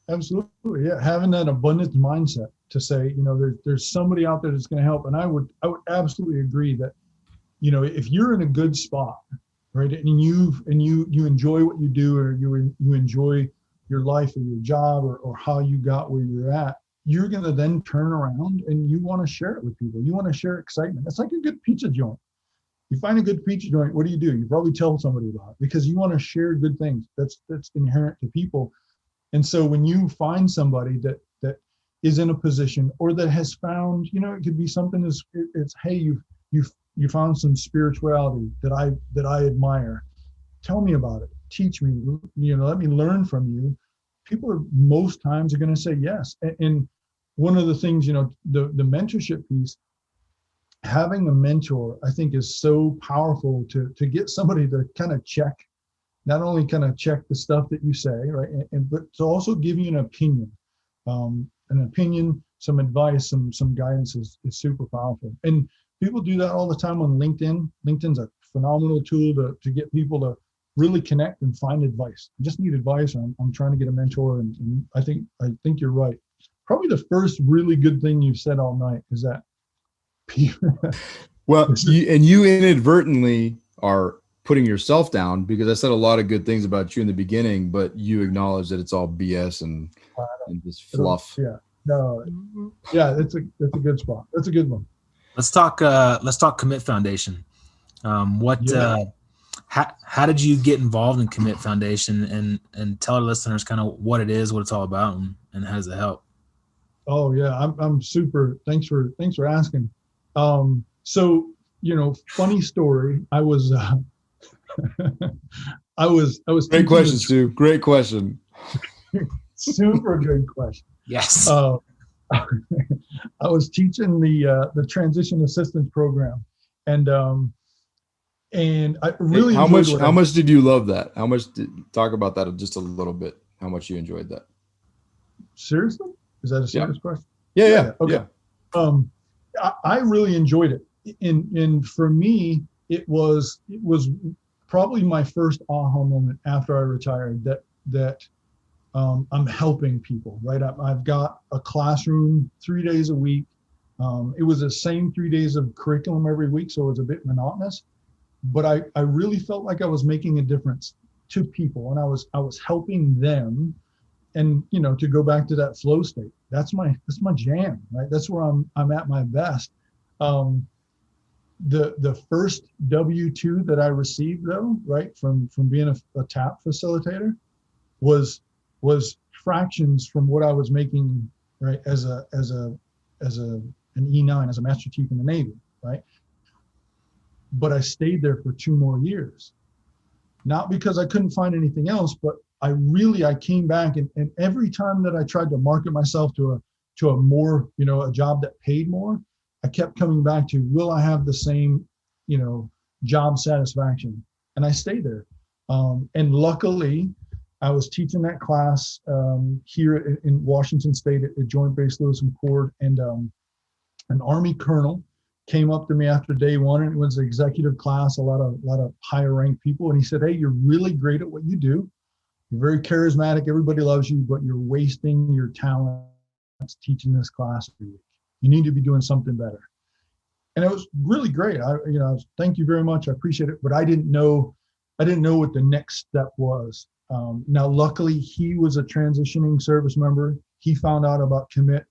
Absolutely, yeah. Having that abundance mindset to say, there's somebody out there that's going to help, and I would absolutely agree that, if you're in a good spot. Right. And you enjoy what you do, or you enjoy your life or your job or how you got where you're at, you're going to then turn around and you want to share it with people. You want to share excitement. It's like a good pizza joint. You find a good pizza joint. What do? You probably tell somebody about it because you want to share good things. That's inherent to people. And so when you find somebody that is in a position or that has found, it could be something it's, hey, you found some spirituality that I admire. Tell me about it. Teach me, let me learn from you. People are most times are going to say yes. And one of the things, the mentorship piece, having a mentor, I think is so powerful to get somebody to kind of check not only kind of check the stuff that you say, right, but to also give you an opinion, some advice, some guidance is super powerful. And people do that all the time on LinkedIn. LinkedIn's a phenomenal tool to get people to really connect and find advice. I just need advice. I'm trying to get a mentor, and I think you're right. Probably the first really good thing you've said all night is that people. Well, you inadvertently are putting yourself down, because I said a lot of good things about you in the beginning, but you acknowledge that it's all BS and just fluff. Yeah, no, yeah, that's a good spot. That's a good one. Let's talk Commit Foundation. How did you get involved in Commit Foundation, and tell our listeners kind of what it is, what it's all about, and how does it help? Oh yeah, I'm super. Thanks for asking. So, funny story. I was Great question, Stu. Great question. Super good question. Yes. I was teaching the transition assistance program, and I really how much did you love that? Talk about that just a little bit. How much you enjoyed that? Seriously? Is that a serious question? Yeah. Okay. Yeah. I really enjoyed it. And for me, it was probably my first aha moment after I retired that I'm helping people, right? I've got a classroom 3 days a week. It was the same 3 days of curriculum every week, so it was a bit monotonous, but I really felt like I was making a difference to people, and I was helping them. And to go back to that flow state, that's my jam, right? That's where I'm at my best. The first W-2 that I received, though, right, from being a TAP facilitator, was fractions from what I was making, right, as an E9, as a Master Chief in the Navy, right? But I stayed there for 2 more years, not because I couldn't find anything else, but I came back, and every time that I tried to market myself to a more, a job that paid more, I kept coming back to, will I have the same, job satisfaction? And I stayed there. And luckily, I was teaching that class here in Washington State at Joint Base Lewis McChord, and an Army colonel came up to me after day one, and it was an executive class, a lot of higher ranked people, and he said, "Hey, you're really great at what you do. You're very charismatic. Everybody loves you, but you're wasting your talents teaching this class every week. You need to be doing something better." And it was really great. Thank you very much. I appreciate it. But I didn't know what the next step was. Now, luckily, he was a transitioning service member. He found out about Commit,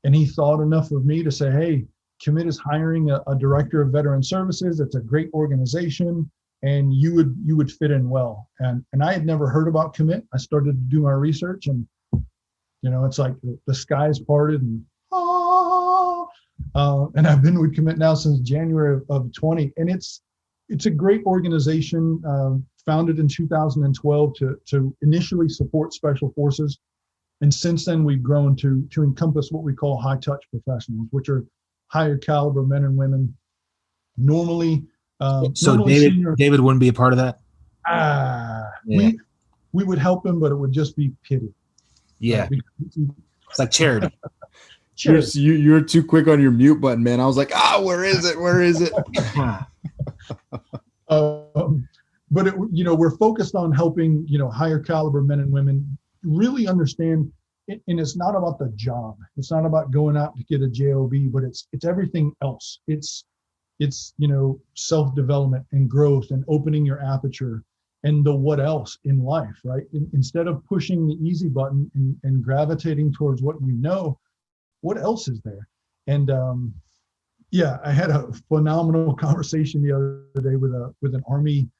and he thought enough of me to say, "Hey, Commit is hiring a director of veteran services. It's a great organization, and you would fit in well." And I had never heard about Commit. I started to do my research, and it's like the skies parted, and I've been with Commit now since January of 20, and it's a great organization, founded in 2012 to initially support special forces, and since then we've grown to encompass what we call high touch professionals, which are higher caliber men and women. Normally, David wouldn't be a part of that. We would help him, but it would just be pity. Yeah, it's like charity. You're too quick on your mute button, man. I was like, where is it? Where is it? But we're focused on helping higher caliber men and women really understand. And it's not about the job. It's not about going out to get a job, but it's everything else. It's self-development and growth and opening your aperture and the what else in life, right? Instead of pushing the easy button and gravitating towards what else is there? And I had a phenomenal conversation the other day with an Army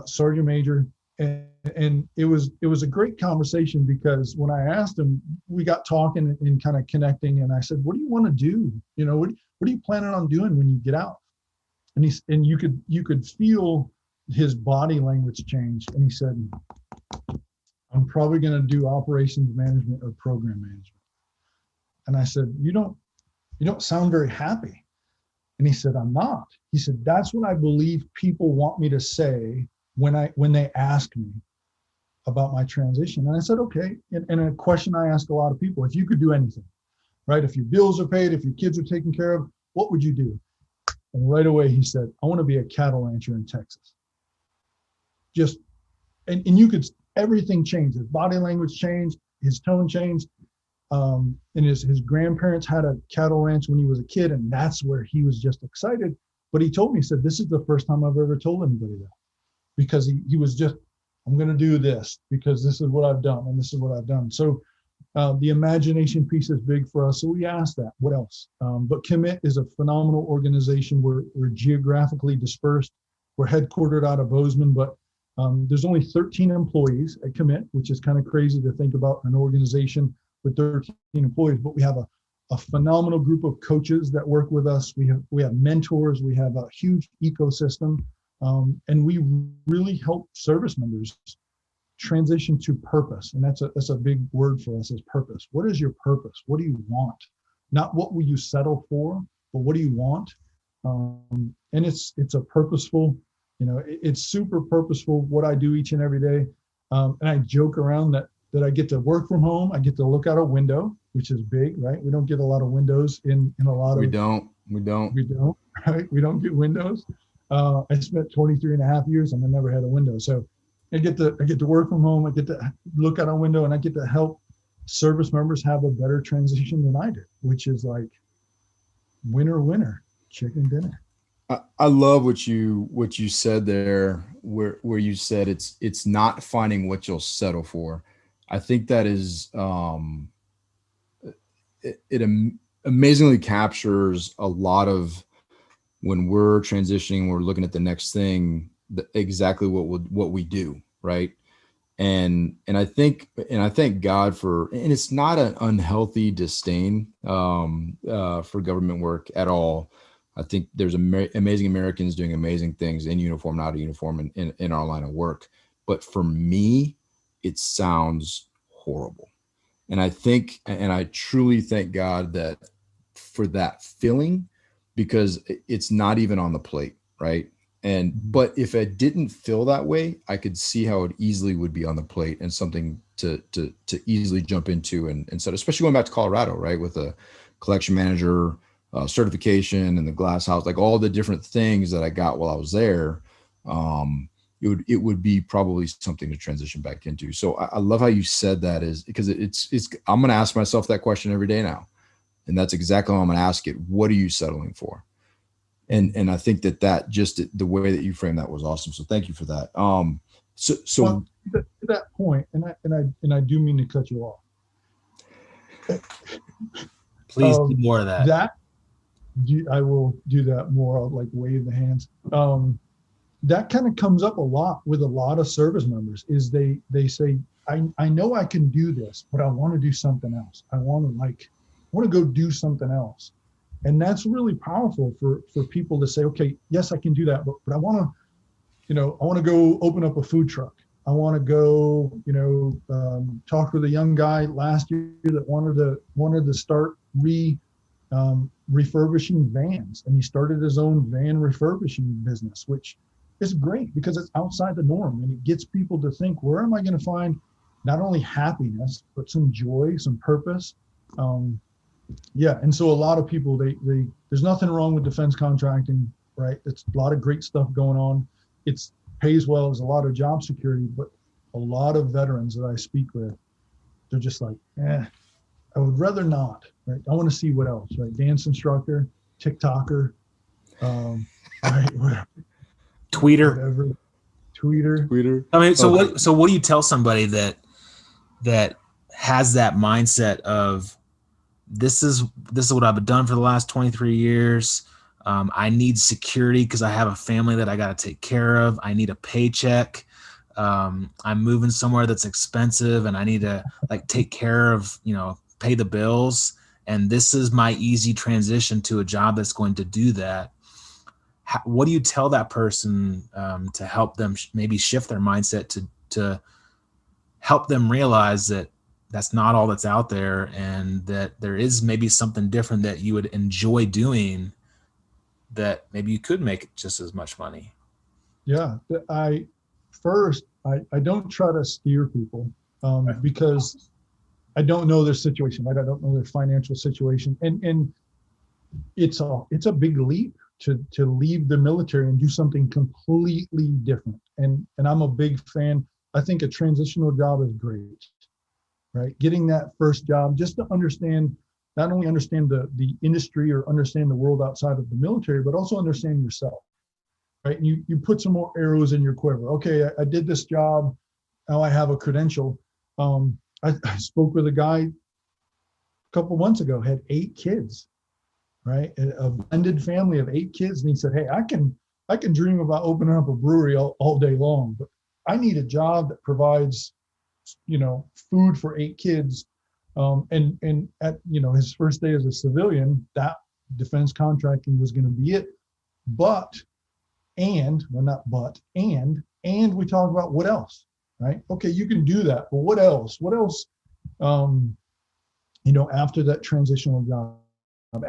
sergeant major, and it was a great conversation, because when I asked him, we got talking and kind of connecting, and I said, "What do you want to do? What are you planning on doing when you get out?" And you could feel his body language change, and he said, "I'm probably going to do operations management or program management." And I said, you don't sound very happy." And he said, "I'm not." He said, "That's what I believe people want me to say when they asked me about my transition, and I said, okay. And a question I ask a lot of people: if you could do anything, right? If your bills are paid, if your kids are taken care of, what would you do? And right away he said, I want to be a cattle rancher in Texas. Just, and you could, everything changed. His body language changed, his tone changed. And his grandparents had a cattle ranch when he was a kid, and that's where he was just excited. But he told me, he said, this is the first time I've ever told anybody that, because he was just, I'm going to do this because this is what I've done and this is what I've done. So the imagination piece is big for us. So we asked that, what else? But Commit is a phenomenal organization. We're geographically dispersed. We're headquartered out of Bozeman, but there's only 13 employees at Commit, which is kind of crazy to think about an organization with 13 employees, but we have a phenomenal group of coaches that work with us. We have mentors. We have a huge ecosystem, and we really help service members transition to purpose. And that's a big word for us, is purpose. What is your purpose? What do you want? Not what will you settle for, but what do you want? And it's a purposeful, it's super purposeful what I do each and every day. And I joke around that I get to work from home. I get to look out a window, which is big, right? We don't get a lot of windows in a lot of. We don't, right? We don't get windows. I spent 23 and a half years and I never had a window. So I get to work from home. I get to look out a window, and I get to help service members have a better transition than I did, which is like winner, chicken dinner. I love what you said there, where you said it's not finding what you'll settle for. I think that is it amazingly captures a lot of when we're transitioning, we're looking at the next thing, exactly what we do, right? And I thank God for, and it's not an unhealthy disdain for government work at all. I think there's amazing Americans doing amazing things in uniform, not a uniform, in our line of work. But for me, it sounds horrible. And I truly thank God that for that feeling, because it's not even on the plate, right? But if I didn't feel that way, I could see how it easily would be on the plate and something to easily jump into and so, especially going back to Colorado, right? With a collection manager certification and the glass house, like all the different things that I got while I was there, it would be probably something to transition back into. So I love how you said that, is because it's I'm going to ask myself that question every day now. And that's exactly how I'm going to ask it. What are you settling for? And I think that just the way that you framed that was awesome. So thank you for that. So well, to that point, and I do mean to cut you off. Please do more of that. I will do that more. I'll like wave the hands. That kind of comes up a lot with a lot of service members, is they say, I know I can do this, but I want to do something else. I want to go do something else. And that's really powerful for people to say, okay, yes, I can do that, but I want to go open up a food truck. I want to go, talk with a young guy last year that wanted to start refurbishing vans, and he started his own van refurbishing business, which is great because it's outside the norm and it gets people to think, where am I going to find not only happiness but some joy, some purpose? And so a lot of people, they there's nothing wrong with defense contracting, right? It's a lot of great stuff going on. It's pays well, there's a lot of job security, but a lot of veterans that I speak with, they're just like, I would rather not, right? I want to see what else, right? Dance instructor, TikToker, right? Whatever. Tweeter. I mean, so what do you tell somebody that has that mindset of, this is what I've done for the last 23 years. I need security because I have a family that I got to take care of. I need a paycheck. I'm moving somewhere that's expensive and I need to take care of, pay the bills. And this is my easy transition to a job that's going to do that. What do you tell that person to help them maybe shift their mindset to help them realize that that's not all that's out there, and that there is maybe something different that you would enjoy doing, that maybe you could make just as much money? Yeah, first, I don't try to steer people because I don't know their situation, right? I don't know their financial situation, and it's a big leap to leave the military and do something completely different. And I'm a big fan. I think a transitional job is great, right? Getting that first job just to understand, not only understand the industry or understand the world outside of the military, but also understand yourself, right? And you put some more arrows in your quiver. Okay, I did this job. Now I have a credential. I spoke with a guy a couple months ago, had 8 kids, right? A blended family of 8 kids. And he said, hey, I can dream about opening up a brewery all day long, but I need a job that provides, food for 8 kids. And at, his first day as a civilian, that defense contracting was going to be it. But, and we talk about what else, right? Okay, you can do that, but what else? What else, after that transitional job?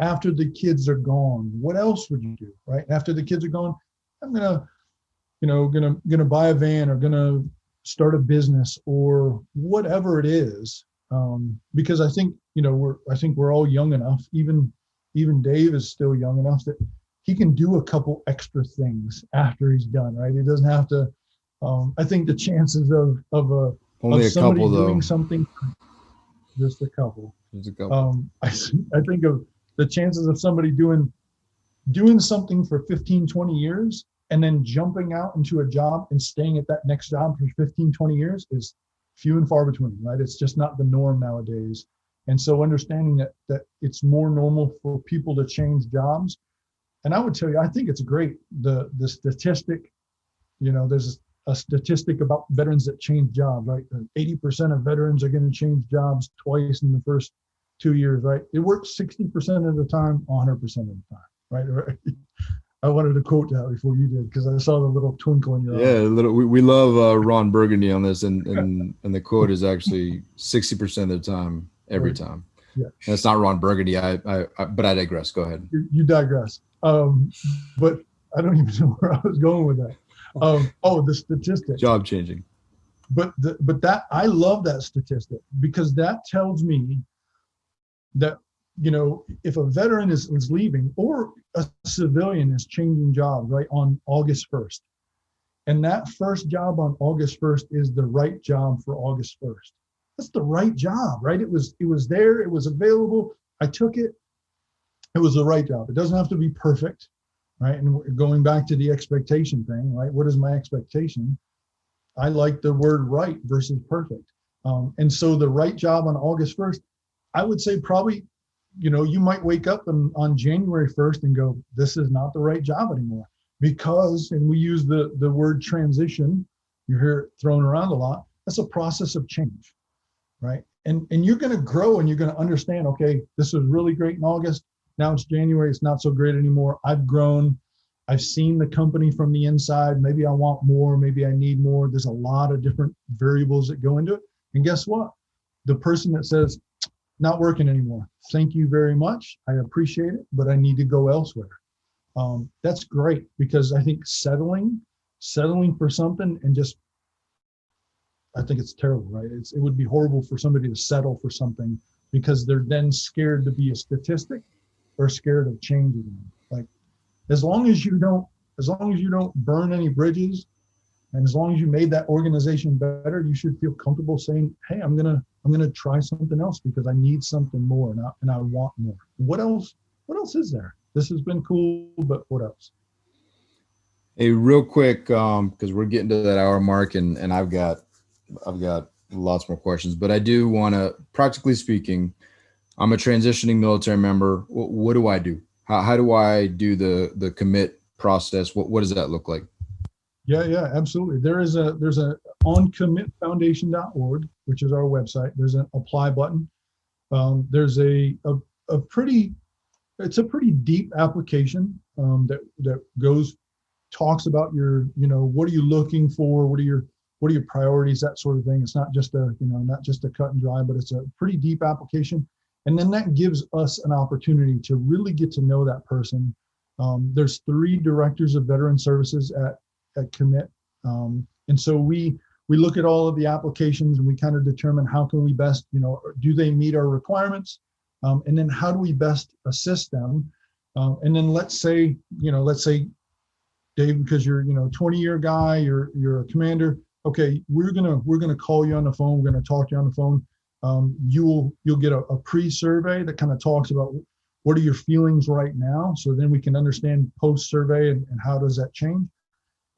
After the kids are gone, what else would you do, right? After the kids are gone, I'm gonna buy a van or gonna start a business or whatever it is, because I think we're all young enough. Even Dave is still young enough that he can do a couple extra things after he's done, right? He doesn't have to. I think the chances of only of a somebody couple doing though. something, just a couple. Just a couple. I think of the chances of somebody doing something for 15, 20 years and then jumping out into a job and staying at that next job for 15, 20 years is few and far between, right? It's just not the norm nowadays. And so understanding that it's more normal for people to change jobs. And I would tell you, I think it's great. The statistic, there's a statistic about veterans that change jobs, right? 80% of veterans are going to change jobs twice in the first 2 years, right? It works 60% of the time, 100% of the time, right? I wanted to quote that before you did because I saw the little twinkle in your eye. Yeah, we love Ron Burgundy on this, and the quote is actually 60% of the time, every time. Yeah, and it's not Ron Burgundy. But I digress. Go ahead. You digress. But I don't even know where I was going with that. The statistic. Job changing. But that I love that statistic because that tells me that if a veteran is leaving or a civilian is changing jobs, right, on August 1st, and that first job on August 1st is the right job for August 1st. That's the right job, right? It was there, it was available. I took it. It was the right job. It doesn't have to be perfect, right? And going back to the expectation thing, right? What is my expectation? I like the word right versus perfect. And so the right job on August 1st, I would say probably, you might wake up on January 1st and go, this is not the right job anymore. Because, and we use the word transition, you hear it thrown around a lot, that's a process of change, right? And you're going to grow and you're going to understand, okay, this was really great in August. Now it's January, it's not so great anymore. I've grown. I've seen the company from the inside. Maybe I want more. Maybe I need more. There's a lot of different variables that go into it. And guess what? The person that says, not working anymore. Thank you very much. I appreciate it, but I need to go elsewhere. That's great because I think settling for something and just, I think it's terrible, right? It would be horrible for somebody to settle for something because they're then scared to be a statistic or scared of changing. Like, as long as you don't burn any bridges, and as long as you made that organization better, you should feel comfortable saying, "Hey, I'm gonna try something else because I need something more and I want more." What else is there? This has been cool, but what else? Hey, real quick, because we're getting to that hour mark, and I've got lots more questions, but I do want to, practically speaking, I'm a transitioning military member. What do I do? How do I do the commit process? What does that look like? Yeah, absolutely. There's a oncommitfoundation.org, which is our website. There's an apply button. There's a pretty deep application that talks about your, what are you looking for? What are your priorities? That sort of thing. It's not just a cut and dry, but it's a pretty deep application. And then that gives us an opportunity to really get to know that person. There's 3 directors of veteran services at Commit. And so we look at all of the applications and we kind of determine how can we best, do they meet our requirements? And then how do we best assist them? And then let's say, Dave, because you're, 20-year guy, you're a commander. Okay, we're gonna call you on the phone. We're gonna talk to you on the phone. You'll get a pre-survey that kind of talks about what are your feelings right now. So then we can understand post-survey and how does that change.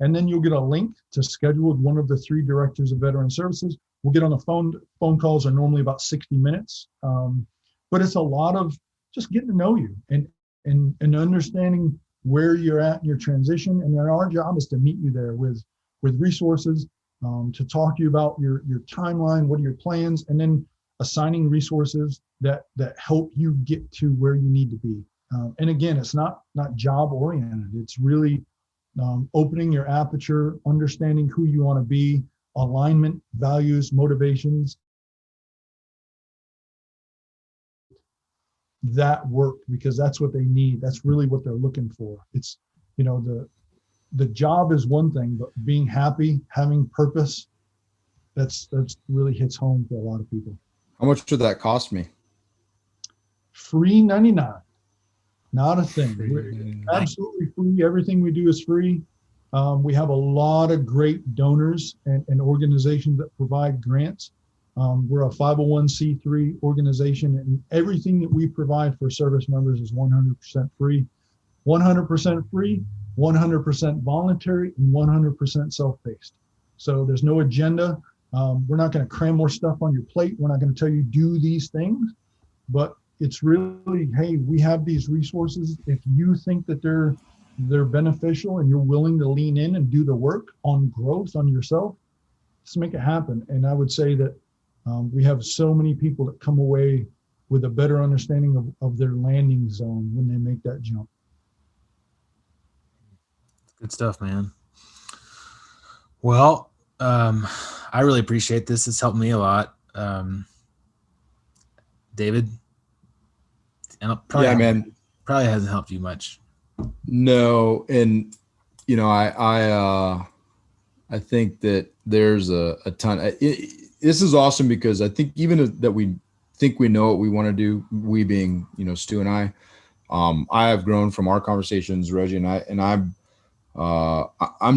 And then you'll get a link to schedule with one of the 3 directors of veteran services. We'll get on the phone. Phone calls are normally about 60 minutes. But it's a lot of just getting to know you and understanding where you're at in your transition. And then our job is to meet you there with resources, to talk to you about your timeline, what are your plans, and then assigning resources that help you get to where you need to be. And again, it's not job oriented. It's really opening your aperture, understanding who you want to be, alignment, values, motivations. That work, because that's what they need. That's really what they're looking for. It's, the job is one thing, but being happy, having purpose, that's really hits home for a lot of people. How much did that cost me? Free 99. Not a thing. We're absolutely free. Everything we do is free. We have a lot of great donors and organizations that provide grants. We're a 501c3 organization, and everything that we provide for service members is 100% free. 100% free, 100% voluntary, and 100% self-paced. So there's no agenda. We're not going to cram more stuff on your plate. We're not going to tell you do these things, but it's really, hey, we have these resources. If you think that they're beneficial and you're willing to lean in and do the work on growth on yourself, let's make it happen. And I would say that we have so many people that come away with a better understanding of their landing zone when they make that jump. Good stuff, man. Well, I really appreciate this. It's helped me a lot. David? And probably hasn't helped you much. No, and I think that there's a ton. This is awesome because I think even that we think we know what we want to do, we being Stu and I have grown from our conversations, Reggie and I'm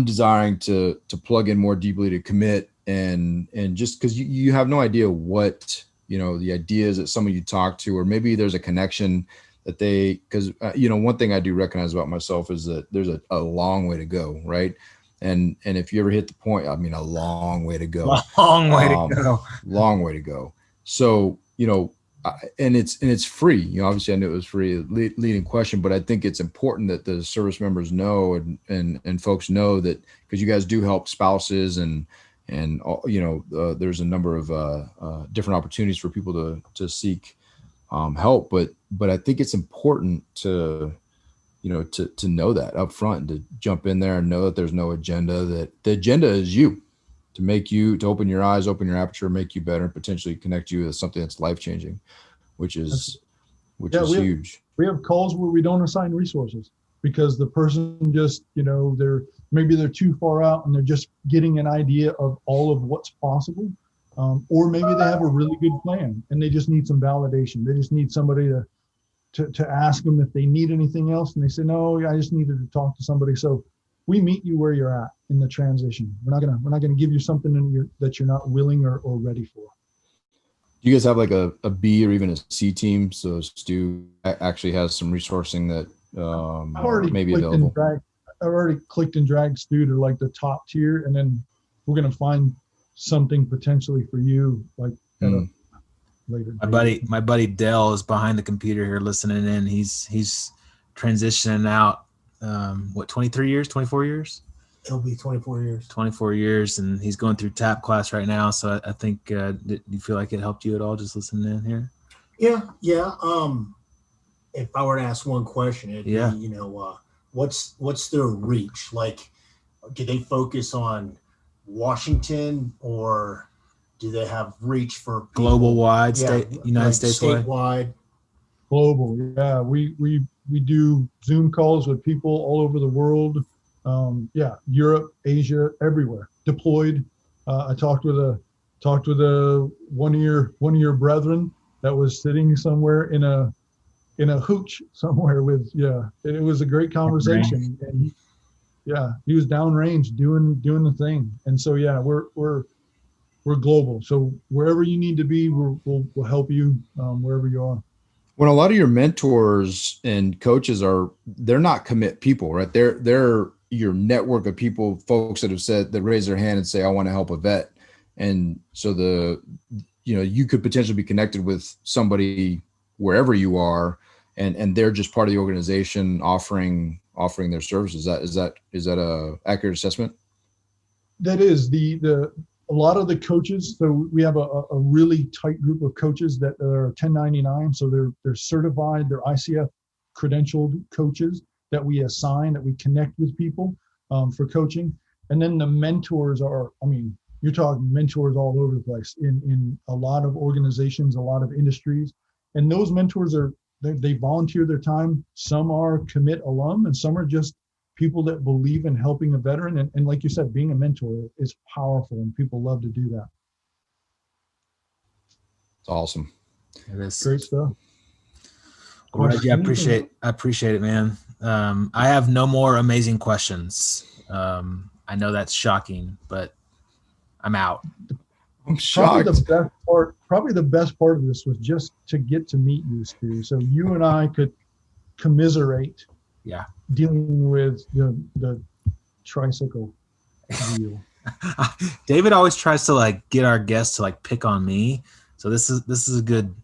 desiring to plug in more deeply, to commit, and just because you have no idea what the ideas that some of you talk to, or maybe there's a connection that because one thing I do recognize about myself is that there's a long way to go, right? And if you ever hit the point, I mean, a long way to go. Long way to go. Long way to go. So, and it's free. Obviously I knew it was free, leading question, but I think it's important that the service members know and folks know that, because you guys do help spouses and there's a number of different opportunities for people to seek help. But I think it's important to know that up front, to jump in there and know that there's no agenda, that the agenda is you, to open your eyes, open your aperture, make you better, and potentially connect you with something that's life-changing, which is huge. We have calls where we don't assign resources because the person just, they're too far out and they're just getting an idea of all of what's possible. Or maybe they have a really good plan and they just need some validation. They just need somebody to ask them if they need anything else. And they say, no, I just needed to talk to somebody. So we meet you where you're at in the transition. We're not gonna give you something that you're not willing or ready for. Do you guys have like a B or even a C team? So Stu actually has some resourcing that may be available. I've already clicked and dragged Stu to like the top tier, and then we're gonna find something potentially for you like at a later. My buddy Dell is behind the computer here listening in. He's transitioning out 24 years? It'll be 24 years. 24 years, and he's going through TAP class right now. So I think, do you feel like it helped you at all just listening in here? Yeah. If I were to ask one question, it'd be, what's their reach? Like, do they focus on Washington, or do they have reach for people? Global wide, United States statewide? Global, yeah. We do Zoom calls with people all over the world. Yeah, Europe, Asia, everywhere, deployed. I talked with a one of your brethren that was sitting somewhere in a hooch somewhere with, yeah, it was a great conversation. And yeah, he was downrange doing the thing. And so yeah, we're global. So wherever you need to be, we'll help you wherever you are. When a lot of your mentors and coaches they're not commit people, right? They're your network of people, folks that have said, that raise their hand and say, I want to help a vet. And so you could potentially be connected with somebody wherever you are, and they're just part of the organization offering their services. Is that a accurate assessment? That is the a lot of the coaches. So we have a really tight group of coaches that are 1099. So they're certified, they're ICF credentialed coaches that we assign, that we connect with people for coaching. And then the mentors are, I mean, you're talking mentors all over the place in a lot of organizations, a lot of industries. And those mentors they volunteer their time. Some are commit alum, and some are just people that believe in helping a veteran. And like you said, being a mentor is powerful, and people love to do that. It's awesome. It is Great stuff. Well, Reggie, I appreciate it, man. I have no more amazing questions. I know that's shocking, but I'm out. I'm shocked. Probably the best part of this was just to get to meet you, Stu. So you and I could commiserate. Yeah. Dealing with the tricycle deal. David always tries to like get our guests to like pick on me. So this is a good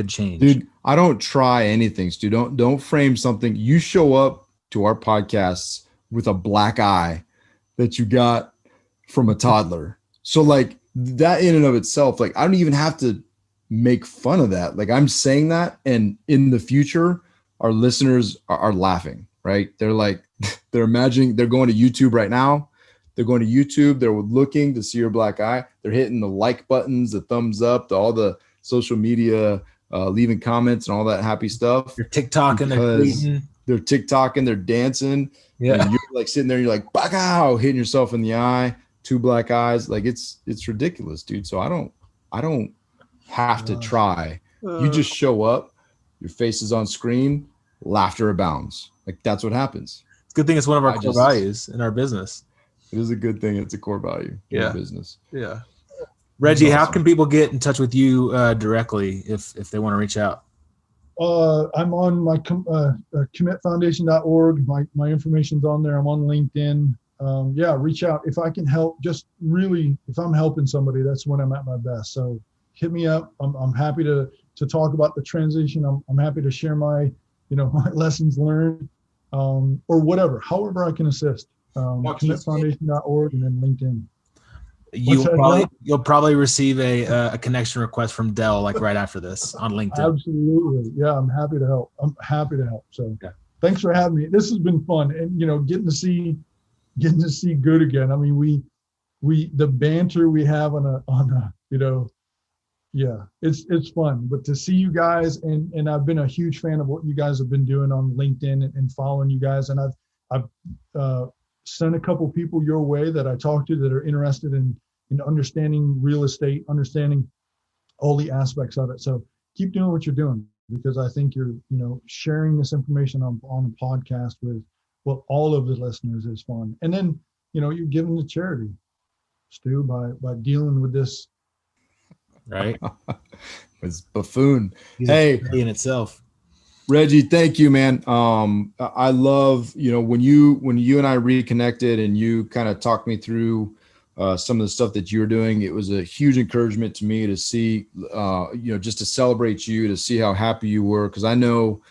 change. Dude, I don't try anything, Stu. Don't frame something. You show up to our podcasts with a black eye that you got from a toddler. So like that in and of itself, like I don't even have to make fun of that. Like I'm saying that, and in the future, our listeners are laughing, right? They're like, they're imagining, they're going to YouTube right now. They're going to YouTube. They're looking to see your black eye. They're hitting the like buttons, the thumbs up, all the social media, leaving comments and all that happy stuff. You're TikToking, they're TikToking, they're dancing. Yeah. And you're like sitting there, you're like, "Pow!" hitting yourself in the eye, 2 black eyes. Like it's ridiculous, dude. So I don't have to try. You just show up, your face is on screen, laughter abounds. Like that's what happens. It's a good thing it's one of our core values in our business. It is a good thing. It's a core value in our business. Yeah. Reggie, awesome. How can people get in touch with you directly if they want to reach out? I'm on my commitfoundation.org. My information's on there. I'm on LinkedIn. Yeah, reach out if I can help. Just really, if I'm helping somebody, that's when I'm at my best. So hit me up. I'm happy to talk about the transition. I'm happy to share my my lessons learned, or whatever, however I can assist. Commitfoundation.org and then LinkedIn. You'll probably receive a connection request from Dell like right after this on LinkedIn. Absolutely. Yeah, I'm happy to help. So thanks for having me. This has been fun, and getting to see good again. I mean, we the banter we have on a it's fun. But to see you guys, and I've been a huge fan of what you guys have been doing on LinkedIn and following you guys, and I've sent a couple people your way that I talked to that are interested in understanding real estate, understanding all the aspects of it. So keep doing what you're doing, because I think you're, sharing this information on a podcast with all of the listeners is fun. And then, you're giving to charity, Stu, by dealing with this. Right. It's buffoon. He's in itself. Reggie, thank you, man. I love, when you and I reconnected and you kind of talked me through some of the stuff that you were doing. It was a huge encouragement to me to see, just to celebrate you, to see how happy you were. Cause I know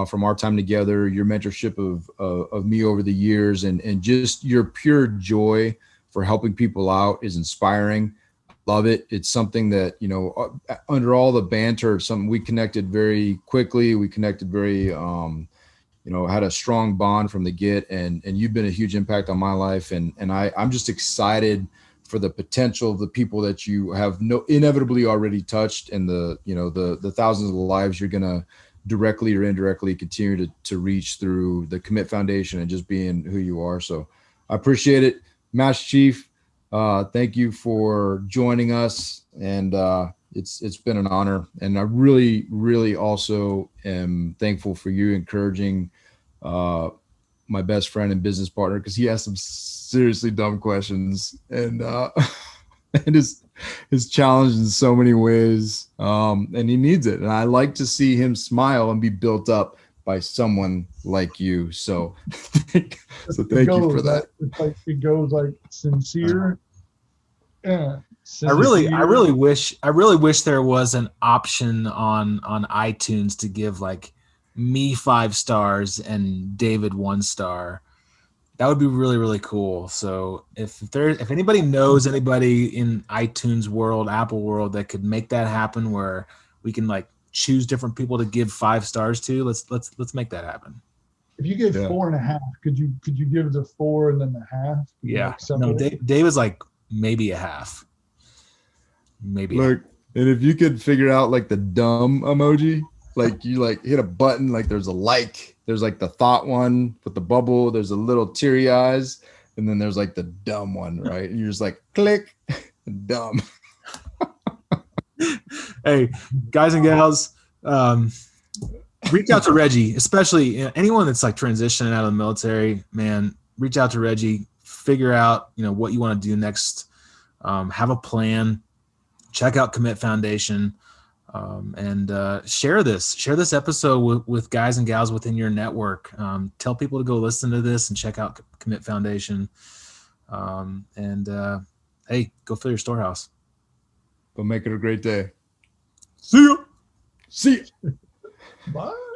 from our time together, your mentorship of me over the years and just your pure joy for helping people out is inspiring. Love it. It's something that, under all the banter, something we connected very quickly. We connected very, had a strong bond from the get, and you've been a huge impact on my life. And I'm just excited for the potential of the people that you have inevitably already touched, and the thousands of lives you're going to directly or indirectly continue to reach through the Commit Foundation and just being who you are. So I appreciate it. Master Chief, thank you for joining us. And it's been an honor. And I really, really also am thankful for you encouraging my best friend and business partner, because he asked some seriously dumb questions and and is challenged in so many ways. And he needs it. And I like to see him smile and be built up by someone like you. So thank you for that. It's like, it goes like sincere. Yeah. I really wish there was an option on iTunes to give like me 5 stars and David 1 star. That would be really, really cool. So if anybody knows anybody in iTunes world, Apple world, that could make that happen, where we can like choose different people to give 5 stars to, let's make that happen. If you give 4.5, could you give the 4 and then the half? Yeah. No, David's like maybe a half. Maybe. Look, and if you could figure out like the dumb emoji, like you like hit a button, like there's like the thought one with the bubble, there's a little teary eyes, and then there's like the dumb one, right? And you're just like click, dumb. Hey, guys and gals, reach out to Reggie, especially anyone that's like transitioning out of the military. Man, reach out to Reggie, figure out what you want to do next, have a plan, check out Commit Foundation, and share this episode with guys and gals within your network. Tell people to go listen to this and check out Commit Foundation, and hey, go fill your storehouse. Go make it a great day. See ya. See ya. Bye.